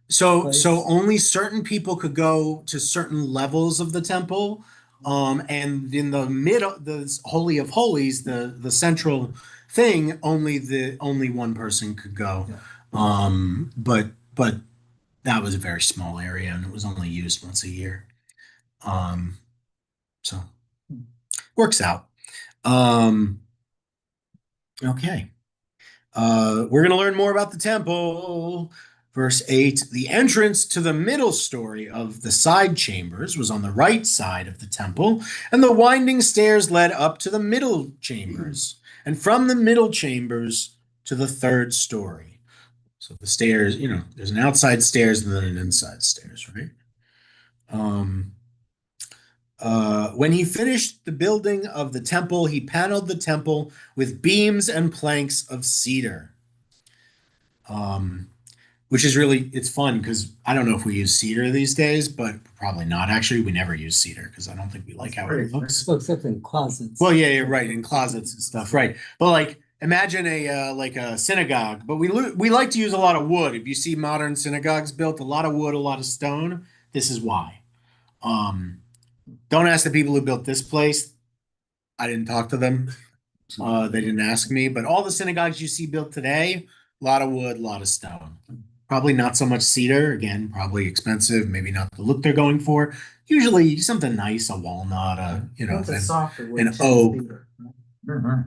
So only certain people could go to certain levels of the temple. And in the middle, the Holy of Holies, the central thing, only one person could go. Yeah. But that was a very small area and it was only used once a year. So works out. Okay. We're going to learn more about the temple. Verse 8, the entrance to the middle story of the side chambers was on the right side of the temple, and the winding stairs led up to the middle chambers, and from the middle chambers to the third story. So the stairs, there's an outside stairs and then an inside stairs, right? When he finished the building of the temple, he paneled the temple with beams and planks of cedar. Which is it's fun because I don't know if we use cedar these days, but probably not. Actually, we never use cedar because I don't think we like how it looks. Except in closets. Well, yeah, right, in closets and stuff, right? But imagine a synagogue, but we like to use a lot of wood. If you see modern synagogues built, a lot of wood, a lot of stone. This is why. Don't ask the people who built this place. I didn't talk to them. They didn't ask me. But all the synagogues you see built today, a lot of wood, a lot of stone. Probably not so much cedar. Again, probably expensive. Maybe not the look they're going for. Usually something nice, a walnut, an oak.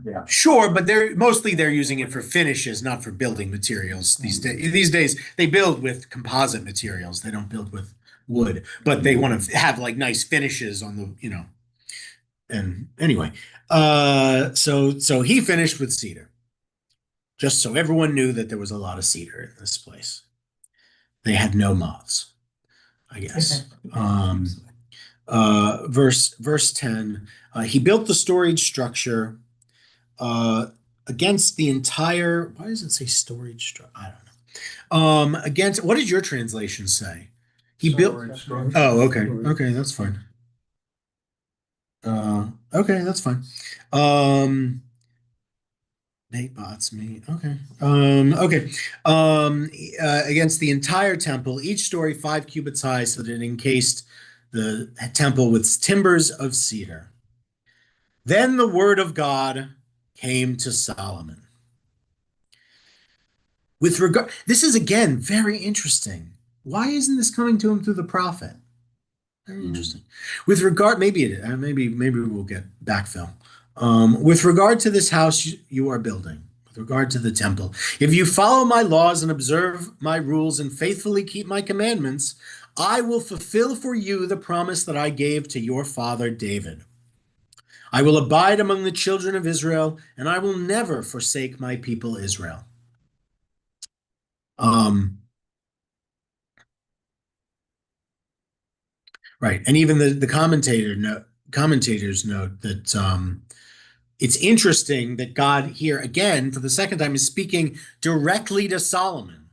Yeah. Sure, but they're using it for finishes, not for building materials these days. These days they build with composite materials. They don't build with wood, but they want to have nice finishes on the, And anyway, so he finished with cedar. Just so everyone knew that there was a lot of cedar in this place. They had no moths, I guess. Verse 10, he built the storage structure against the entire, why does it say storage structure? I don't know. Against, what did your translation say? He built, oh, okay. Okay, that's fine. Okay, that's fine. Nate bots me. Okay. Against the entire temple, each story 5 cubits high, so that it encased the temple with timbers of cedar. Then the word of God came to Solomon. With regard, this is again very interesting. why isn't this coming to him through the prophet? Very interesting. With regard, maybe we'll get backfill. With regard to this house you are building, with regard to the temple, if you follow my laws and observe my rules and faithfully keep my commandments, I will fulfill for you the promise that I gave to your father David. I will abide among the children of Israel, and I will never forsake my people Israel. Right, and even the commentators note that it's interesting that God here again for the second time is speaking directly to Solomon.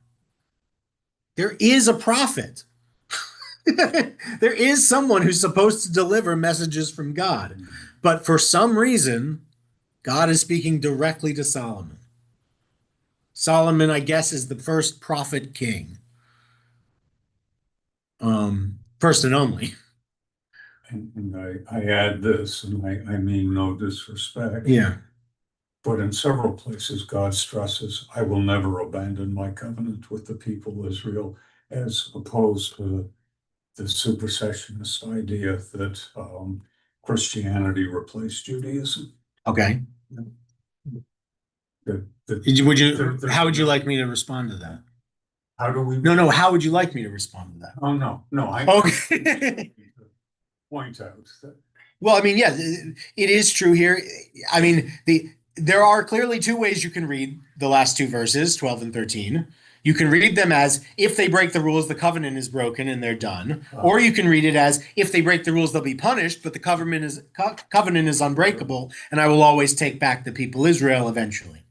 There is a prophet. There is someone who's supposed to deliver messages from God, but for some reason, God is speaking directly to Solomon. Solomon, I guess, is the first prophet king. First and only. And I add this, and I mean no disrespect. Yeah. But in several places, God stresses, I will never abandon my covenant with the people of Israel, as opposed to the supersessionist idea that Christianity replaced Judaism. Okay. How would you like me to respond to that? How do we? No, how would you like me to respond to that? Oh, no, Okay. Point out that. Well, I mean, yeah, it is true here. I mean, there are clearly two ways you can read the last two verses, 12 and 13. You can read them as if they break the rules, the covenant is broken and they're done. Or you can read it as if they break the rules, they'll be punished, but the covenant is unbreakable, and I will always take back the people Israel eventually.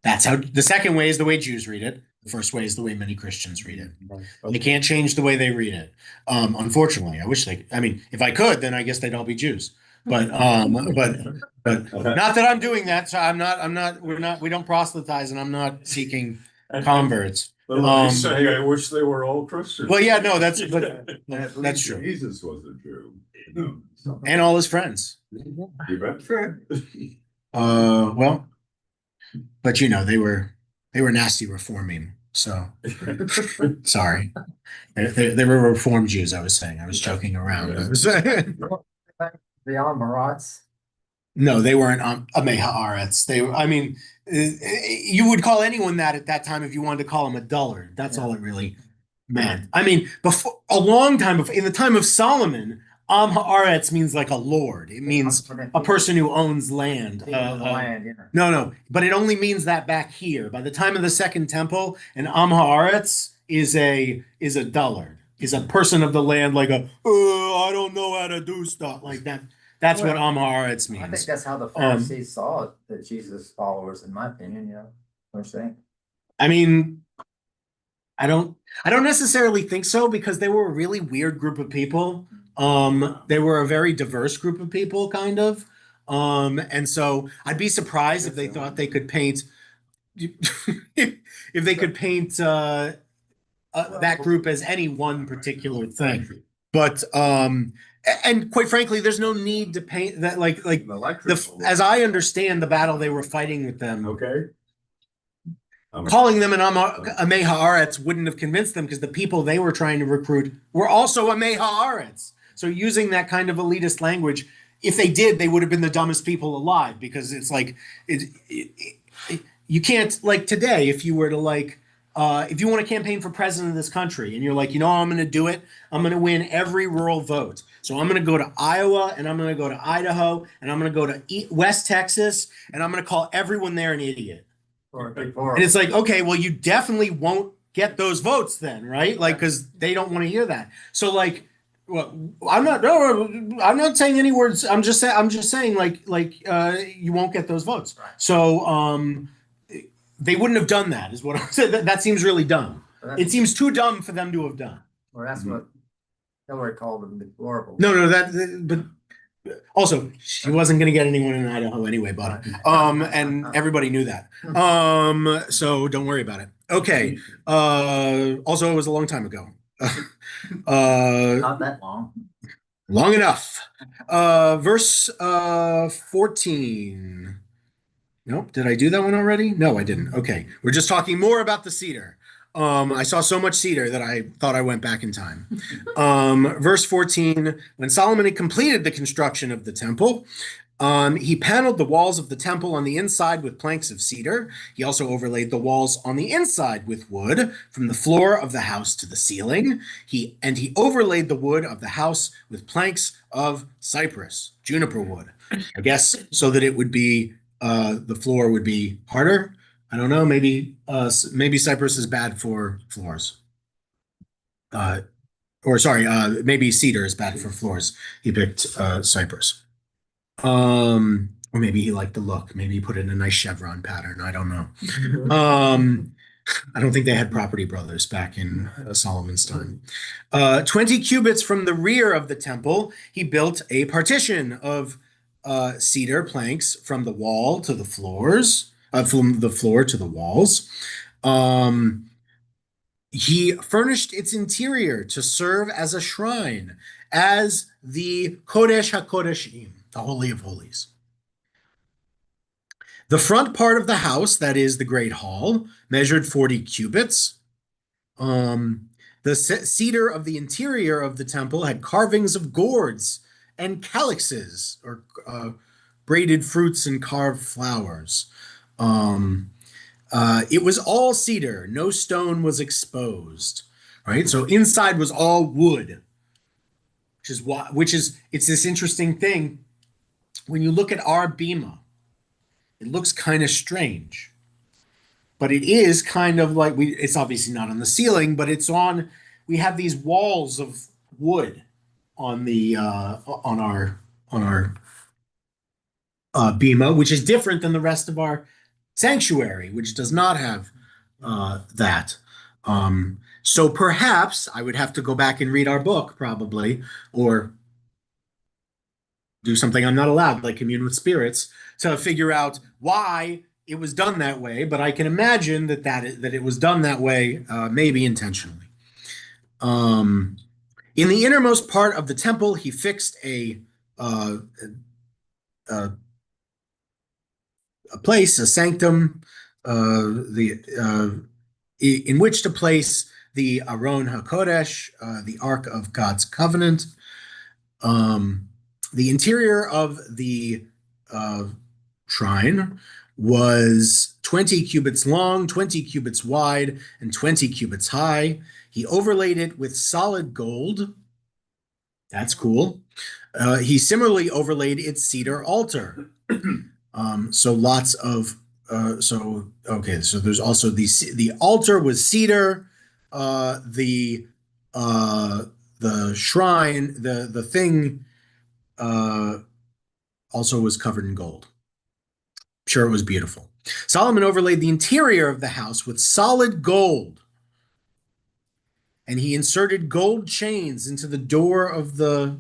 That's how the second way is the way Jews read it. The first way is the way many Christians read it. They can't change the way they read it. Unfortunately, if I could, then I guess they'd all be Jews. But not that I'm doing that. So we don't proselytize, and I'm not seeking converts. I say, I wish they were all Christians. Well, yeah, no, that's true. Jesus was a Jew. And all his friends. You bet. Well, but they were nasty reforming. So sorry. They were Reformed Jews, I was saying. I was joking around. The Amorites. No, they weren't Amei Haaretz. You would call anyone that at that time if you wanted to call him a dullard. That's all it really meant. I mean, before a long time before, in the time of Solomon, Am Haaretz means like a lord. It means a person who owns land. No, but it only means that back here. By the time of the Second Temple, an Am Haaretz is a dullard, is a person of the land, like I don't know how to do stuff like that. That's what Am Haaretz means. I think that's how the Pharisees saw it, the Jesus followers, in my opinion, what I'm saying. I mean, I don't necessarily think so, because they were a really weird group of people. They were a very diverse group of people, kind of. And so I'd be surprised if they thought they could paint that group as any one particular thing. But and quite frankly, there's no need to paint that as I understand the battle they were fighting with them. Okay. Calling them an Amei Haaretz wouldn't have convinced them, because the people they were trying to recruit were also Amei Haaretz. So using that kind of elitist language, if they did, they would have been the dumbest people alive, because it's like you can't, like today, if you were to if you want to campaign for president of this country and you're like, I'm going to do it. I'm going to win every rural vote. So I'm going to go to Iowa, and I'm going to go to Idaho, and I'm going to go to West Texas, and I'm going to call everyone there an idiot. And it's like, okay, well, you definitely won't get those votes then, right? Because they don't want to hear that. So I'm not saying any words. I'm just saying you won't get those votes. Right. So they wouldn't have done that, is what I'm saying. That seems really dumb. It seems too dumb for them to have done. Well, that's what Hillary called them, deplorable. No, but also she wasn't going to get anyone in Idaho anyway, but and everybody knew that. So don't worry about it. Okay. Also, it was a long time ago. Not that long. Long enough. Verse 14. Nope. Did I do that one already? No, I didn't. Okay. We're just talking more about the cedar. I saw so much cedar that I thought I went back in time. Verse 14, when Solomon had completed the construction of the temple, he paneled the walls of the temple on the inside with planks of cedar. He also overlaid the walls on the inside with wood from the floor of the house to the ceiling. He overlaid the wood of the house with planks of cypress, juniper wood, I guess, so that it would be the floor would be harder. I don't know. Maybe cypress is bad for floors. Maybe cedar is bad for floors. He picked cypress. Or maybe he liked the look. Maybe he put in a nice chevron pattern. I don't know. I don't think they had property brothers back in Solomon's time. 20 cubits from the rear of the temple, he built a partition of cedar planks from the wall to the floors, from the floor to the walls. He furnished its interior to serve as a shrine, as the Kodesh HaKodeshim, the Holy of Holies. The front part of the house, that is the Great Hall, measured 40 cubits. The cedar of the interior of the temple had carvings of gourds and calyxes, or braided fruits and carved flowers. It was all cedar. No stone was exposed. Right? So inside was all wood, it's this interesting thing. When you look at our bima, it looks kind of strange, but it is kind of like it's obviously not on the ceiling, but we have these walls of wood on the on our bima, which is different than the rest of our sanctuary, which does not have that. So perhaps I would have to go back and read our book, probably, or do something I'm not allowed, like commune with spirits, to figure out why it was done that way. But I can imagine that it was done that way, maybe intentionally. In the innermost part of the temple, he fixed a place, a sanctum, in which to place the Aron HaKodesh, the Ark of God's Covenant. The interior of the shrine was 20 cubits long, 20 cubits wide, and 20 cubits high. He overlaid it with solid gold. That's cool. He similarly overlaid its cedar altar. So lots of so there's also the altar was cedar. The shrine, the thing also was covered in gold. Sure, it was beautiful. Solomon overlaid the interior of the house with solid gold, and he inserted gold chains into the door of the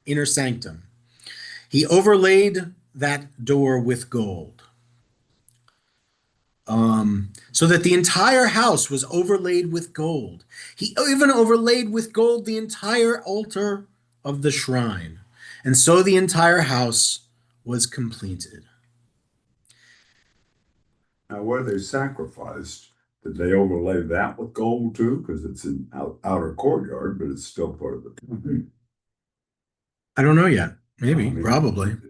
inner sanctum. He overlaid that door with gold, so that the entire house was overlaid with gold. He even overlaid with gold the entire altar of the shrine, and so the entire house was completed. Now, where they sacrificed, did they overlay that with gold too? Because it's an outer courtyard, but it's still part of the temple. I don't know yet. Maybe, I mean, probably. It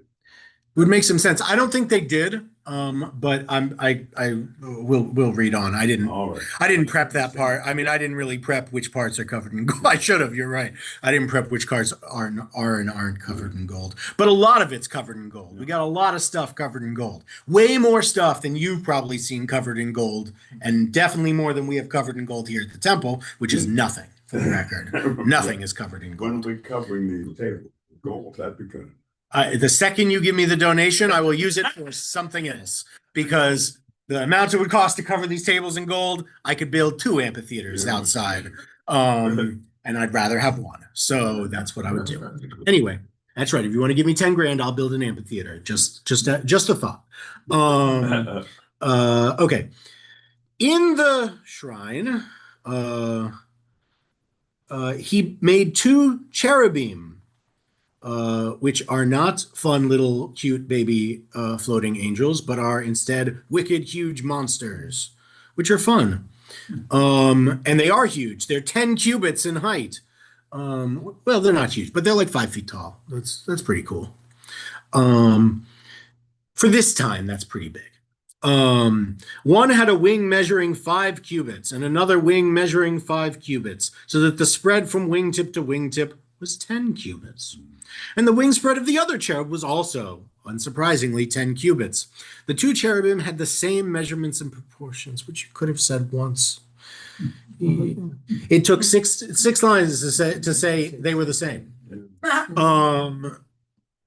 would make some sense. I don't think they did, but I will read on. I didn't prep that part. I mean, I didn't really prep which parts are covered in gold. I should have. You're right. I didn't prep which parts are and aren't covered in gold. But a lot of it's covered in gold. We got a lot of stuff covered in gold. Way more stuff than you've probably seen covered in gold, and definitely more than we have covered in gold here at the temple, which is nothing. For the record, nothing is covered in gold. When are we covering the table with gold? That'd be good. The second you give me the donation, I will use it for something else, because the amount it would cost to cover these tables in gold, I could build 2 amphitheaters outside, and I'd rather have one. So that's what I would do. Anyway, that's right. If you want to give me 10 grand, I'll build an amphitheater. Just a thought. Okay. In the shrine, he made 2 cherubim, which are not fun little cute baby floating angels, but are instead wicked huge monsters, which are fun. And they are huge. They're 10 cubits in height. Well, they're not huge, but they're like 5 feet tall. That's pretty cool. For this time, that's pretty big. One had a wing measuring 5 cubits and another wing measuring 5 cubits, so that the spread from wingtip to wingtip was 10 cubits. And the wing spread of the other cherub was also, unsurprisingly, 10 cubits. The two cherubim had the same measurements and proportions, which you could have said once. It took six lines to say they were the same.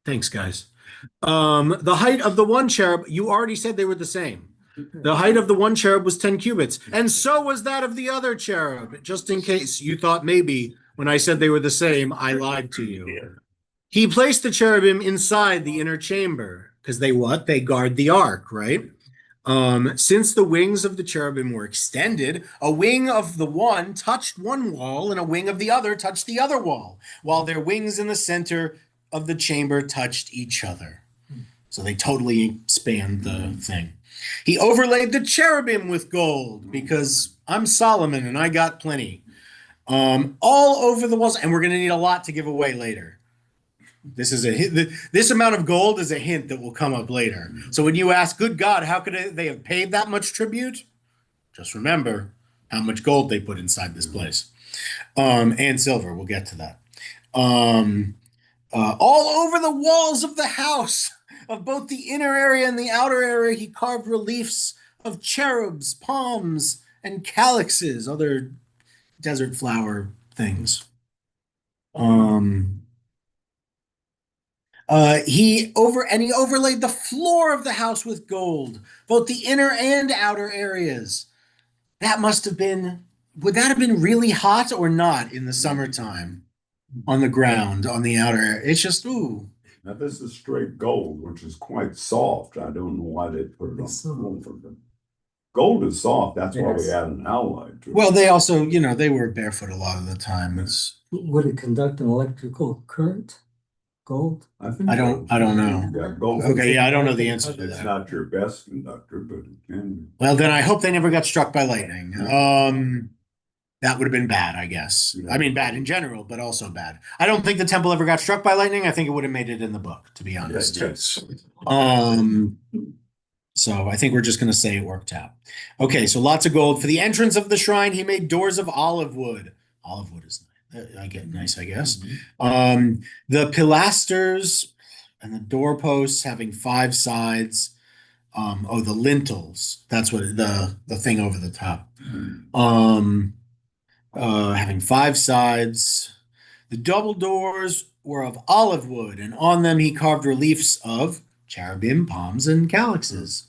Thanks, guys. The height of the one cherub, you already said they were the same. The height of the one cherub was 10 cubits, and so was that of the other cherub, just in case you thought maybe when I said they were the same, I lied to you. He placed the cherubim inside the inner chamber, because they what? They guard the ark, right? Since the wings of the cherubim were extended, a wing of the one touched one wall and a wing of the other touched the other wall, while their wings in the center of the chamber touched each other. So they totally spanned the thing. He overlaid the cherubim with gold because I'm Solomon and I got plenty. All over the walls, and we're going to need a lot to give away later. This is this amount of gold is a hint that will come up later. So when you ask, good God, how could they have paid that much tribute? Just remember how much gold they put inside this place. And silver, we'll get to that. All over the walls of the house, of both the inner area and the outer area, he carved reliefs of cherubs, palms, and calyxes, other desert flower things. He overlaid the floor of the house with gold, both the inner and outer areas. That must have been, would that have been really hot or not in the summertime on the ground, on the outer area? It's just, ooh. Now this is straight gold, which is quite soft. I don't know why they put it on the floor. Gold is soft. That's why we add an alloy to it. Well, they also, they were barefoot a lot of the time. Would it conduct an electrical current? Gold? I don't know. Yeah, gold. Okay, yeah, I don't know the answer to It's that. not your best conductor, but it can be. Well, then I hope they never got struck by lightning. That would have been bad, I guess. I mean, bad in general, but also bad. I don't think the temple ever got struck by lightning. I think it would have made it in the book, to be honest. Yes. So I think we're just going to say it worked out. Okay, so lots of gold. For the entrance of the shrine, he made doors of olive wood. Olive wood is nice, I guess. The pilasters and the doorposts having 5 sides. The lintels. That's what the thing over the top. Having 5 sides. The double doors were of olive wood, and on them he carved reliefs of cherubim, palms, and calyxes.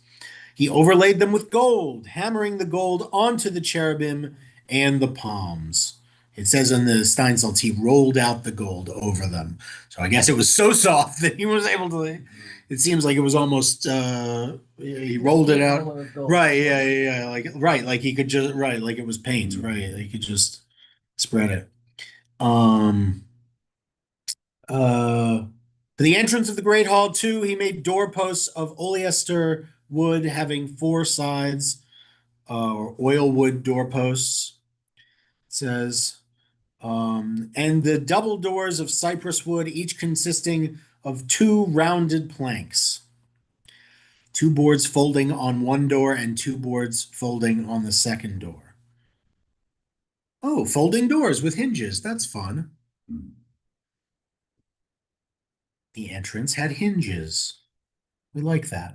He overlaid them with gold, hammering the gold onto the cherubim and the palms. It says in the Steinsaltz, he rolled out the gold over them. So I guess it was so soft that he was able to, it seems like it was almost, he rolled it out. Right, yeah. Like he could just, like it was paint, right? He could just spread it. For the entrance of the Great Hall, too, he made doorposts of oleaster wood having 4 sides, or oil wood doorposts. It says, and the double doors of cypress wood, each consisting of 2 rounded planks. 2 boards folding on one door and 2 boards folding on the second door. Oh, folding doors with hinges. That's fun. The entrance had hinges. We like that.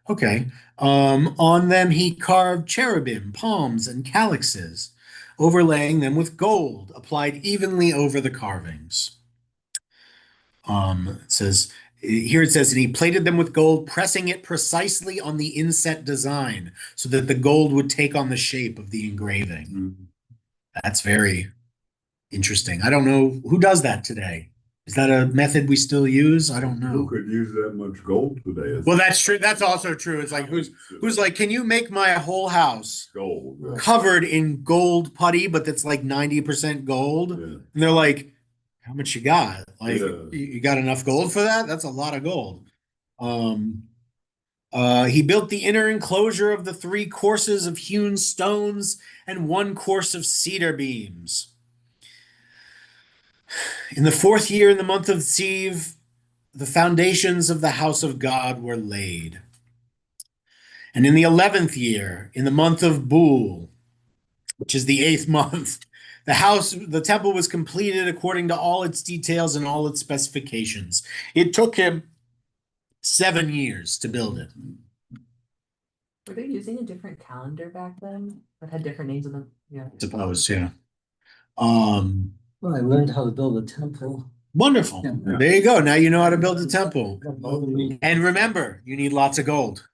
Okay. On them he carved cherubim, palms, and calyxes, overlaying them with gold, applied evenly over the carvings. It says, and he plated them with gold, pressing it precisely on the inset design so that the gold would take on the shape of the engraving. That's very interesting. I don't know who does that today. Is that a method we still use? I don't know. Who could use that much gold today? Well, that's true. That's also true. It's like, who's like, can you make my whole house gold covered in gold putty, but that's like 90% gold? Yeah. And they're like, how much you got? Like, Yeah. you got enough gold for that? That's a lot of gold. For He built the inner enclosure of the 3 courses of hewn stones and 1 course of cedar beams. In the 4th year, in the month of Siv, the foundations of the house of God were laid. And in the 11th year, in the month of Bul, which is the 8th month, the temple was completed according to all its details and all its specifications. It took him 7 years to build it. Were they using a different calendar back then that had different names on them? Yeah. I suppose, yeah. Well, I learned how to build a temple. Wonderful. Yeah. There you go. Now you know how to build a temple. And remember, you need lots of gold.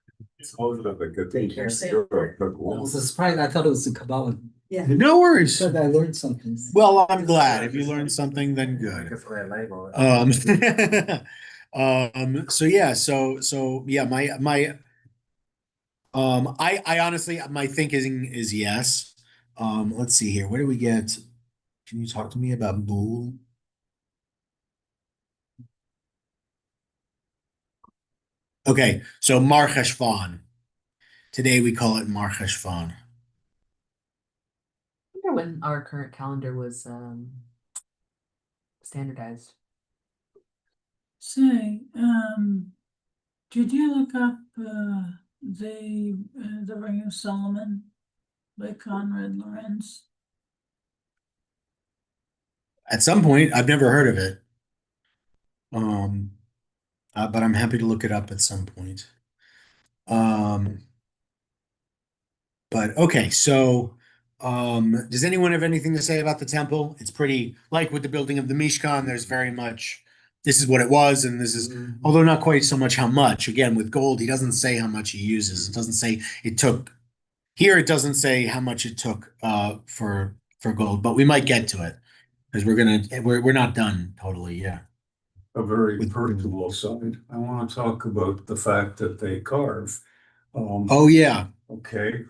Take care. Sure. I was surprised. I thought it was the Kabbalah. Yeah. No worries. But I learned something. Well, I'm glad. If you learned something, then good. That's where I label it. So yeah, so yeah, I honestly, my thinking is yes. Let's see here. Where do we get? Can you talk to me about Bool? Okay, so Mar Cheshvan. Today we call it Mar Cheshvan. I wonder when our current calendar was standardized. Say, did you look up the Ring of Solomon by Conrad Lorenz? At some point, I've never heard of it. But I'm happy to look it up at some point. But okay, so does anyone have anything to say about the temple? It's pretty like with the building of the Mishkan, there's very much this is what it was, and this is although not quite so much how much. Again, with gold, he doesn't say how much he uses. It doesn't say it took here, it doesn't say how much it took for gold, but we might get to it because we're not done totally, yeah. A very personal aside, I want to talk about the fact that they carve. Oh yeah. Okay,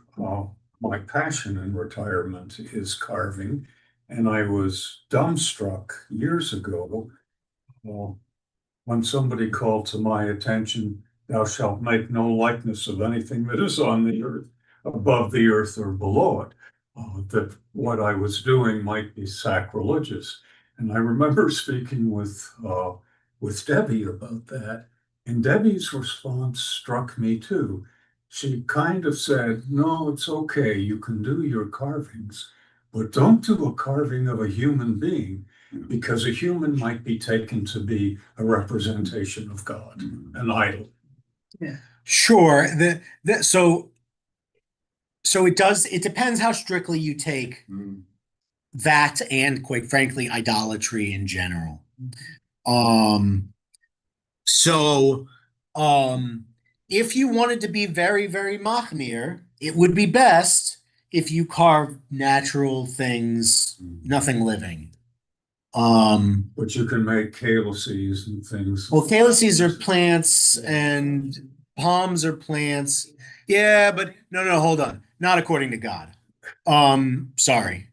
my passion in retirement is carving, and I was dumbstruck years ago when somebody called to my attention, "Thou shalt make no likeness of anything that is on the earth, above the earth or below it." That what I was doing might be sacrilegious, and I remember speaking with Debbie about that, and Debbie's response struck me too. She kind of said, "No, it's okay. You can do your carvings, but don't do a carving of a human being because a human might be taken to be a representation of God, an idol." Yeah. Sure. So it depends how strictly you take that and quite frankly, idolatry in general. So if you wanted to be very, very machmir, it would be best if you carve natural things, nothing living. But you can make calices and things. Well, calices are plants and palms are plants. Yeah, but no, hold on. Not according to God. Sorry.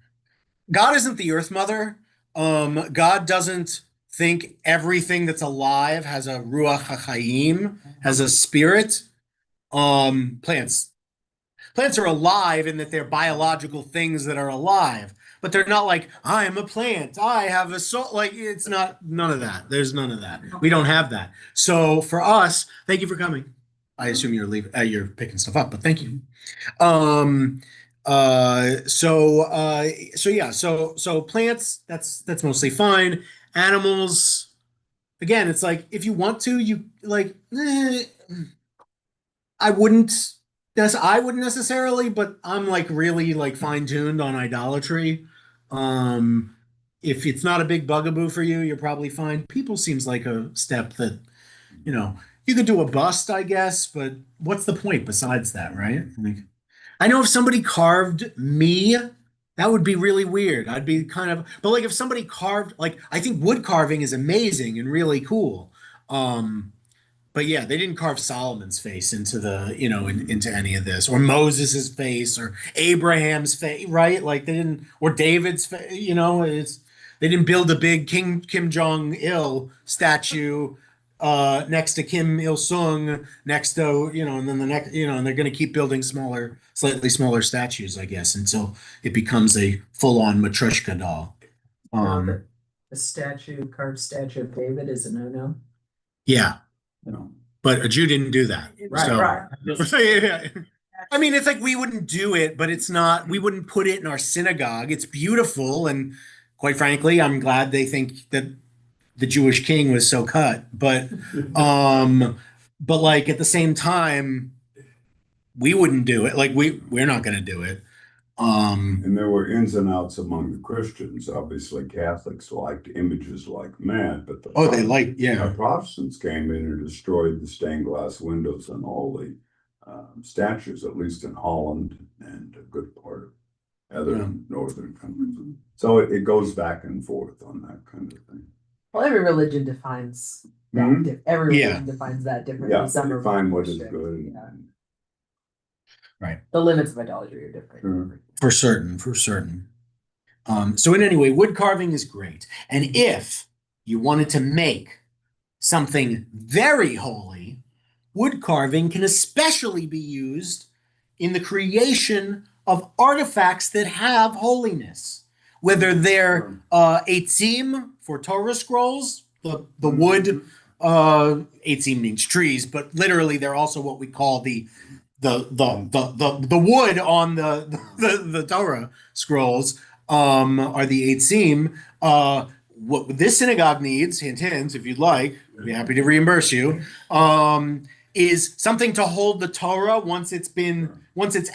God isn't the earth mother. God doesn't think everything that's alive has a ruach hachayim, has a spirit. Plants are alive in that they're biological things that are alive, but they're not like, I am a plant, I have a soul. Like, it's not, none of that. There's none of that. We don't have that. So for us, thank you for coming. I assume you're leaving, you're picking stuff up, but thank you. So plants, that's mostly fine. Animals, again, it's like, if you want to, you like, I wouldn't necessarily, but I'm like really like fine-tuned on idolatry. If it's not a big bugaboo for you, you're probably fine. People seems like a step that, you could do a bust, I guess, but what's the point besides that, right? Like, I know if somebody carved me, that would be really weird. I'd be kind of, but like if somebody carved, like I think wood carving is amazing and really cool. But yeah, they didn't carve Solomon's face into the, into any of this, or Moses's face, or Abraham's face, right? Like they didn't, or David's face, they didn't build a big Kim Jong-il statue next to Kim Il Sung, next to, and then the next, and they're going to keep building slightly smaller statues, I guess, until it becomes a full-on Matryoshka doll. A carved statue of David is a no-no. Yeah, No. but a Jew didn't do that. Right, So, right. yeah. I mean, it's like we wouldn't do it, but it's not, we wouldn't put it in our synagogue. It's beautiful. And quite frankly, I'm glad they think that the Jewish king was so cut. But like at the same time, we wouldn't do it. Like we're not gonna do it. And there were ins and outs among the Christians. Obviously, Catholics liked images like mad, but the Protestants came in and destroyed the stained glass windows on all the statues, at least in Holland and a good part of other northern countries. So it goes back and forth on that kind of thing. Well, every religion defines that. Every religion defines that differently. Yeah, Some are define more what is strict. good. Yeah. Right. The limits of idolatry are different. Sure. For certain. So in any way, wood carving is great. And if you wanted to make something very holy, wood carving can especially be used in the creation of artifacts that have holiness, whether they're eitzim for Torah scrolls, the wood. Eitzim means trees, but literally they're also what we call the wood on the Torah scrolls are the eitzim. What this synagogue needs, hint, hint, if you'd like, I'd be happy to reimburse you, is something to hold the Torah once it's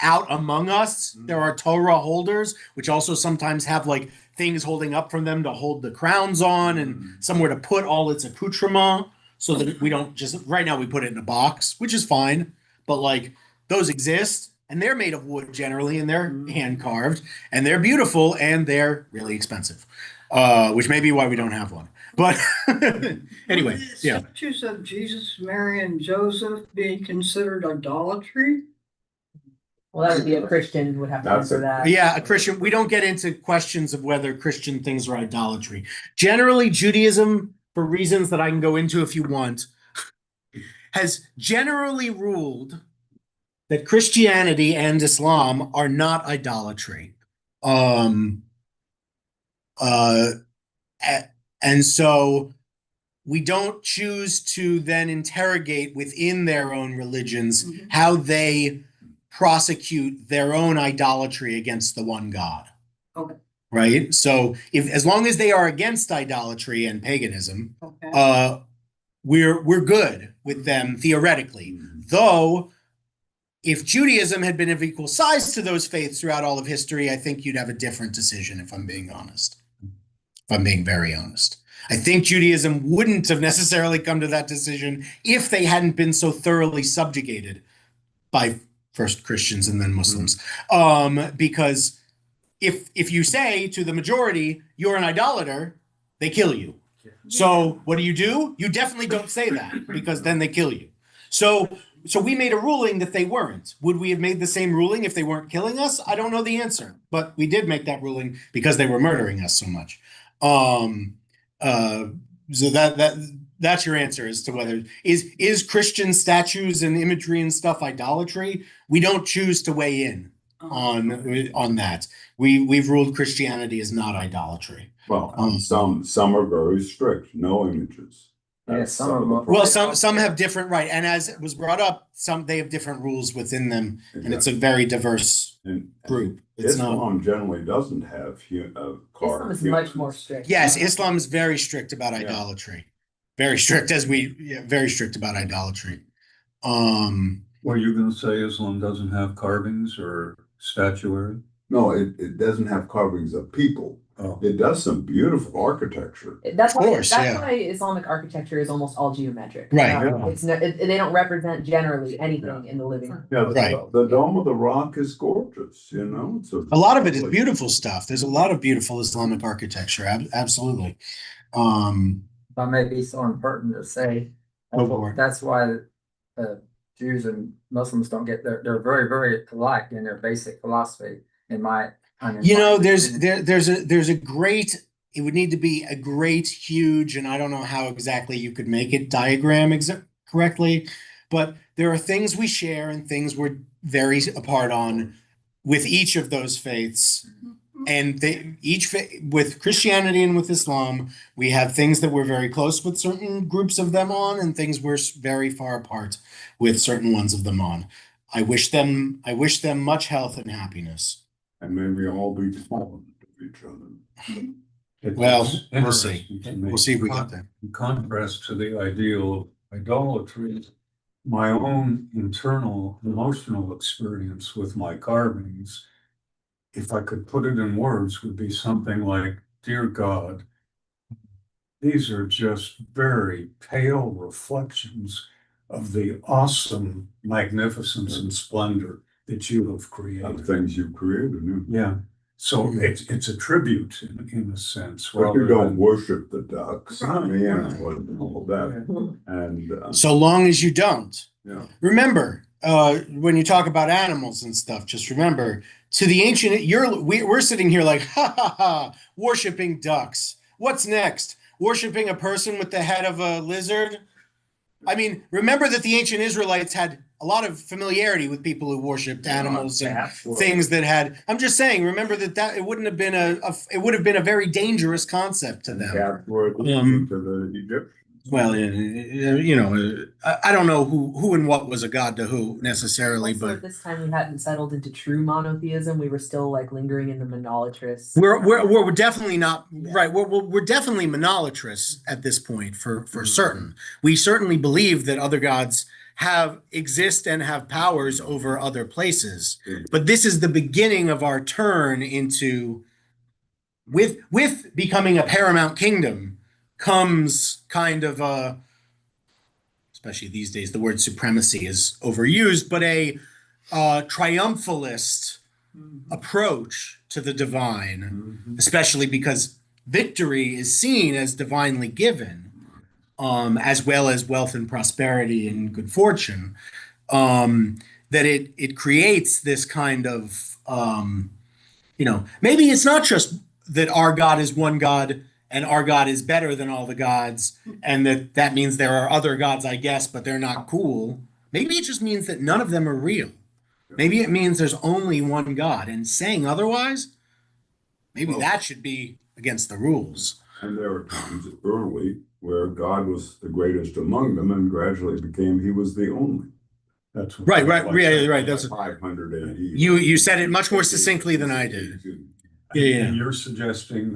out among us. There are Torah holders, which also sometimes have like things holding up from them to hold the crowns on and somewhere to put all its accoutrement so that we don't just, right now we put it in a box, which is fine, but like those exist and they're made of wood generally and they're hand carved and they're beautiful and they're really expensive, which may be why we don't have one. But anyway, yeah. Statues of Jesus, Mary, and Joseph being considered idolatry? Well, that would be a Christian would have to answer that. Yeah, a Christian. We don't get into questions of whether Christian things are idolatry. Generally, Judaism, for reasons that I can go into if you want, has generally ruled that Christianity and Islam are not idolatry. And so we don't choose to then interrogate within their own religions how they prosecute their own idolatry against the one God. Okay. Right? So as long as they are against idolatry and paganism, we're good with them theoretically. Though if Judaism had been of equal size to those faiths throughout all of history, I think you'd have a different decision, if I'm being honest. If I'm being very honest. I think Judaism wouldn't have necessarily come to that decision if they hadn't been so thoroughly subjugated by first Christians and then Muslims. Because if you say to the majority, you're an idolater, they kill you. So what do? You definitely don't say that because then they kill you. So we made a ruling that they weren't. Would we have made the same ruling if they weren't killing us? I don't know the answer, but we did make that ruling because they were murdering us so much. So that's your answer as to whether is Christian statues and imagery and stuff idolatry. We don't choose to weigh in on that. We've ruled Christianity is not idolatry. Well, some are very strict, no images. Yeah, some are more. Well, some have different, right, and as it was brought up, they have different rules within them, and it's a very diverse group. Islam generally doesn't have Islam is much more strict. Yes, Islam is very strict about idolatry. Very strict very strict about idolatry. Were you going to say Islam doesn't have carvings or statuary? No, it doesn't have carvings of people. Oh. It does some beautiful architecture. That's why Islamic architecture is almost all geometric. Right. They don't represent generally anything in the living. Yeah, right. The Dome of the Rock is gorgeous, It's a lot of it is beautiful stuff. There's a lot of beautiful Islamic architecture. Absolutely. That may be so important to say. That's why Jews and Muslims don't get they're very, very alike in their basic philosophy, in my there's a great it would need to be a great, huge, and I don't know how exactly you could make it diagram correctly, but there are things we share and things we're very apart on with each of those faiths. And with Christianity and with Islam, we have things that we're very close with certain groups of them on, and things we're very far apart with certain ones of them on. I wish them much health and happiness. And may we all be tolerant of each other. Well, we'll see. We'll see if we get there. In contrast to the ideal of idolatry, my own internal emotional experience with my carvings, if I could put it in words, would be something like, dear God, these are just very pale reflections of the awesome magnificence and splendor that you have created. Of things you created. Yeah. So it's a tribute in a sense. But you don't worship the ducks and the animals and all that. And so long as you don't. Yeah. Remember, when you talk about animals and stuff, just remember, to the ancient, we're sitting here like, ha ha ha, worshiping ducks. What's next? Worshiping a person with the head of a lizard? I mean, remember that the ancient Israelites had a lot of familiarity with people who worshipped animals and things that had. I'm just saying, remember that it wouldn't have been it would have been a very dangerous concept to them. To the Egyptians. Well, you know, I don't know who and what was a god to who necessarily, Also, but at this time we hadn't settled into true monotheism. We were still like lingering in the monolatrous. we're definitely not right. We're definitely monolatrous at this point for certain. We certainly believe that other gods exist and have powers over other places. But this is the beginning of our turn into with becoming a paramount kingdom comes kind of especially these days the word supremacy is overused, but a triumphalist approach to the divine, especially because victory is seen as divinely given, as well as wealth and prosperity and good fortune, that it creates this kind of, maybe it's not just that our God is one God and our God is better than all the gods, and that means there are other gods, I guess, but they're not cool. Maybe it just means that none of them are real. Maybe it means there's only one God, and saying otherwise, maybe that should be against the rules. And there were times early where God was the greatest among them, and gradually became he was the only. That's right. That's 500 AD. You said it much more succinctly than I did. Yeah. And you're suggesting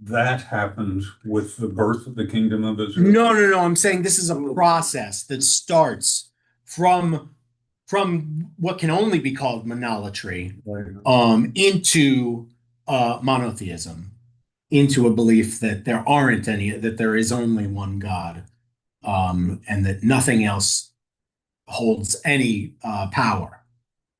that happened with the birth of the kingdom of Israel? No. I'm saying this is a process that starts from what can only be called monolatry, into monotheism, into a belief that there is only one God, and that nothing else holds any power.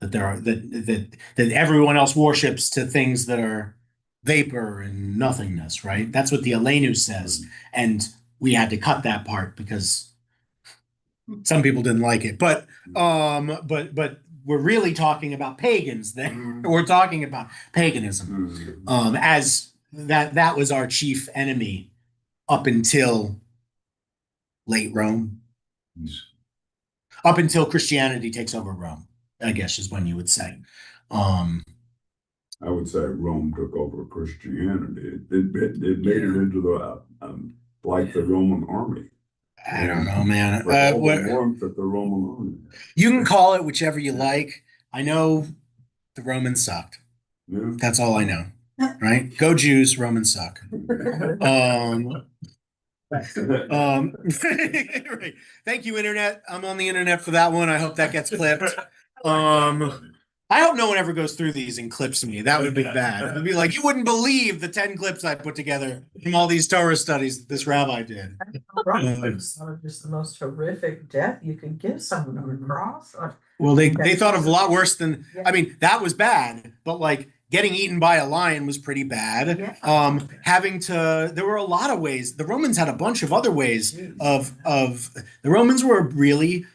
That everyone else worships to things that are vapor and nothingness, right? That's what the Aleinu says, and we had to cut that part because some people didn't like it. But we're really talking about pagans then. We're talking about paganism, as that was our chief enemy up until late Rome, up until Christianity takes over Rome, I guess is when you would say. I would say Rome took over Christianity. It made it into the like the Roman army. I don't know, man. The warmth of the Roman army. You can call it whichever you like. I know the Romans sucked. Yeah. That's all I know. Right? Go Jews, Romans suck. Right. Thank you, Internet. I'm on the Internet for that one. I hope that gets clipped. I hope no one ever goes through these and clips me. That would be bad. It would be like, you wouldn't believe the 10 clips I put together from all these Torah studies that this rabbi did. It's just the most horrific death you could give someone on a cross. Well, they thought of a lot worse than, I mean, that was bad, but like getting eaten by a lion was pretty bad. There were a lot of ways. The Romans had a bunch of other ways the Romans were really,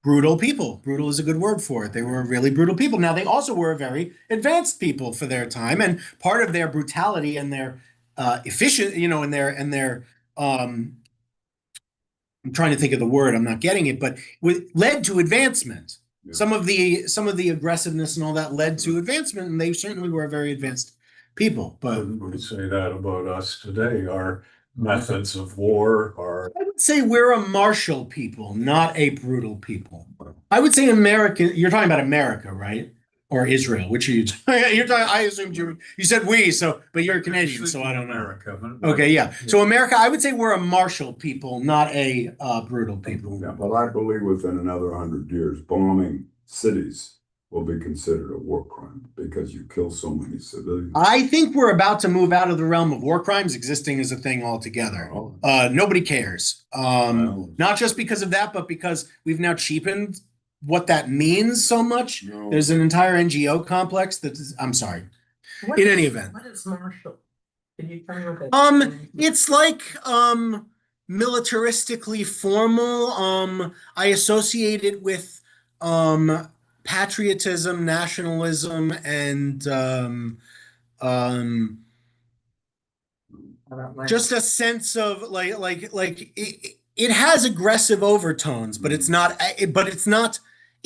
brutal people. Brutal is a good word for it. They were really brutal people. Now, they also were very advanced people for their time, and part of their brutality and their efficient, and their I'm trying to think of the word, I'm not getting it, but led to advancement. Yeah. Some of the aggressiveness and all that led to advancement, and they certainly were very advanced people. But Wouldn't we say that about us today? Our methods of war are. I would say we're a martial people, not a brutal people. I would say American. You're talking about America, right? Or Israel? Which are you? You're talking. I assumed you said we. So, but you're Canadian, so I don't know. America. Okay, yeah. So America, I would say we're a martial people, not a brutal people. Yeah, but I believe within another 100 years, bombing cities will be considered a war crime because you kill so many civilians. I think we're about to move out of the realm of war crimes existing as a thing altogether. Nobody cares. Not just because of that, but because we've now cheapened what that means so much. No. There's an entire NGO complex I'm sorry. In any event. What is martial? Can you tell me what that is? It's like militaristically formal. I associate it with patriotism, nationalism, and just a sense of it has aggressive overtones, but it's not.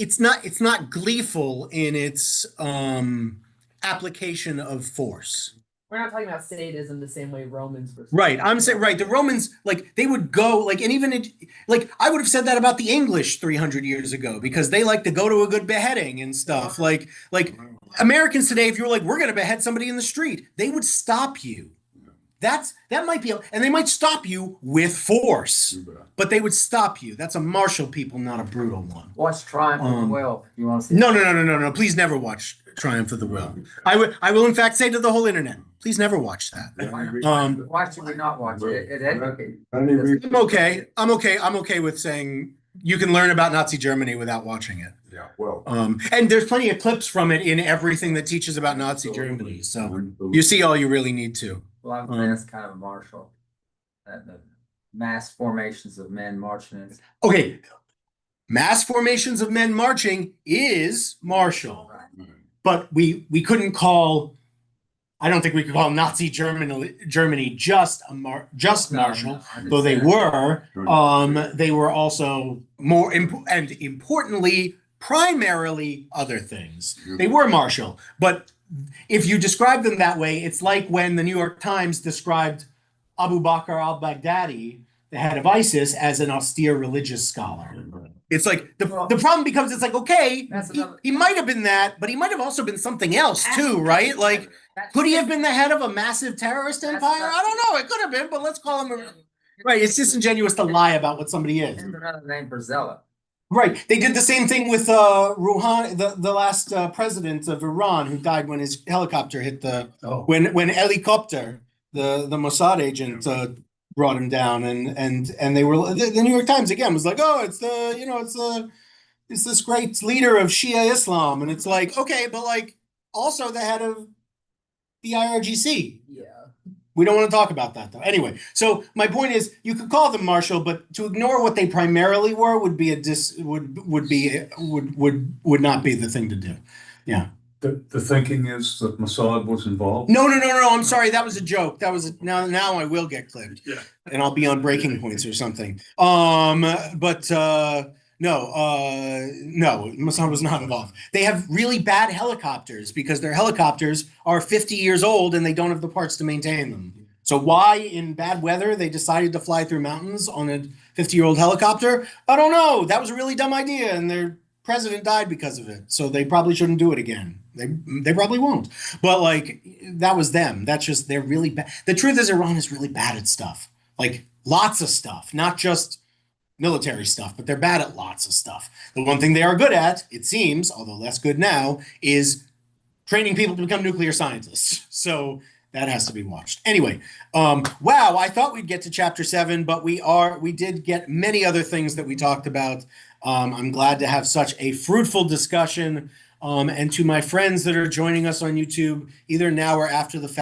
It's not gleeful in its application of force. We're not talking about sadism the same way Romans were. Right. I'm saying, right. The Romans, they would go, and even, I would have said that about the English 300 years ago, because they like to go to a good beheading and stuff. Like Americans today, if you were we're going to behead somebody in the street, they would stop you. That might be, and they might stop you with force, but they would stop you. That's a martial people, not a brutal one. Watch Triumph of the Will. You want to see? No. Please never watch Triumph of the Will. I will in fact say to the whole internet, please never watch that. Why should we not watch it? I'm okay with saying you can learn about Nazi Germany without watching it. Yeah, well, and there's plenty of clips from it in everything that teaches about Nazi Germany. So you see all you really need to. Well, I would say that's kind of a martial. The mass formations of men marching in. Okay, mass formations of men marching is martial, but we couldn't call. I don't think we could call Nazi Germany just martial, though they were. They were also more and importantly, primarily other things. They were martial, but if you describe them that way, it's like when the New York Times described Abu Bakr al-Baghdadi, the head of ISIS, as an austere religious scholar. It's like the problem becomes okay, he might have been that, but he might have also been something else too, right? Could he have been the head of a massive terrorist empire? I don't know. It could have been, but let's call him right. It's disingenuous to lie about what somebody is. There's another name for zealot. Right. They did the same thing with Rouhani, the last president of Iran, who died when his helicopter hit when helicopter, the Mossad agent brought him down, and they were the New York Times again was it's this great leader of Shia Islam, and it's okay, but also the head of the IRGC. Yeah. We don't want to talk about that though. Anyway, so my point is, you could call them martial, but to ignore what they primarily were would not be the thing to do. Yeah. The thinking is that Mossad was involved. No. I'm sorry. That was a joke. That was now I will get clipped. Yeah. And I'll be on breaking points or something. No, Mossad was not involved. They have really bad helicopters because their helicopters are 50 years old and they don't have the parts to maintain them. So why in bad weather they decided to fly through mountains on a 50-year-old helicopter? I don't know. That was a really dumb idea, and their president died because of it. So they probably shouldn't do it again. They probably won't. But that was them. That's just, they're really bad. The truth is Iran is really bad at stuff. Lots of stuff, not just military stuff, but they're bad at lots of stuff. The one thing they are good at, it seems, although less good now, is training people to become nuclear scientists. So that has to be watched. Anyway, wow, I thought we'd get to chapter 7, but we did get many other things that we talked about. I'm glad to have such a fruitful discussion. And to my friends that are joining us on YouTube, either now or after the fact,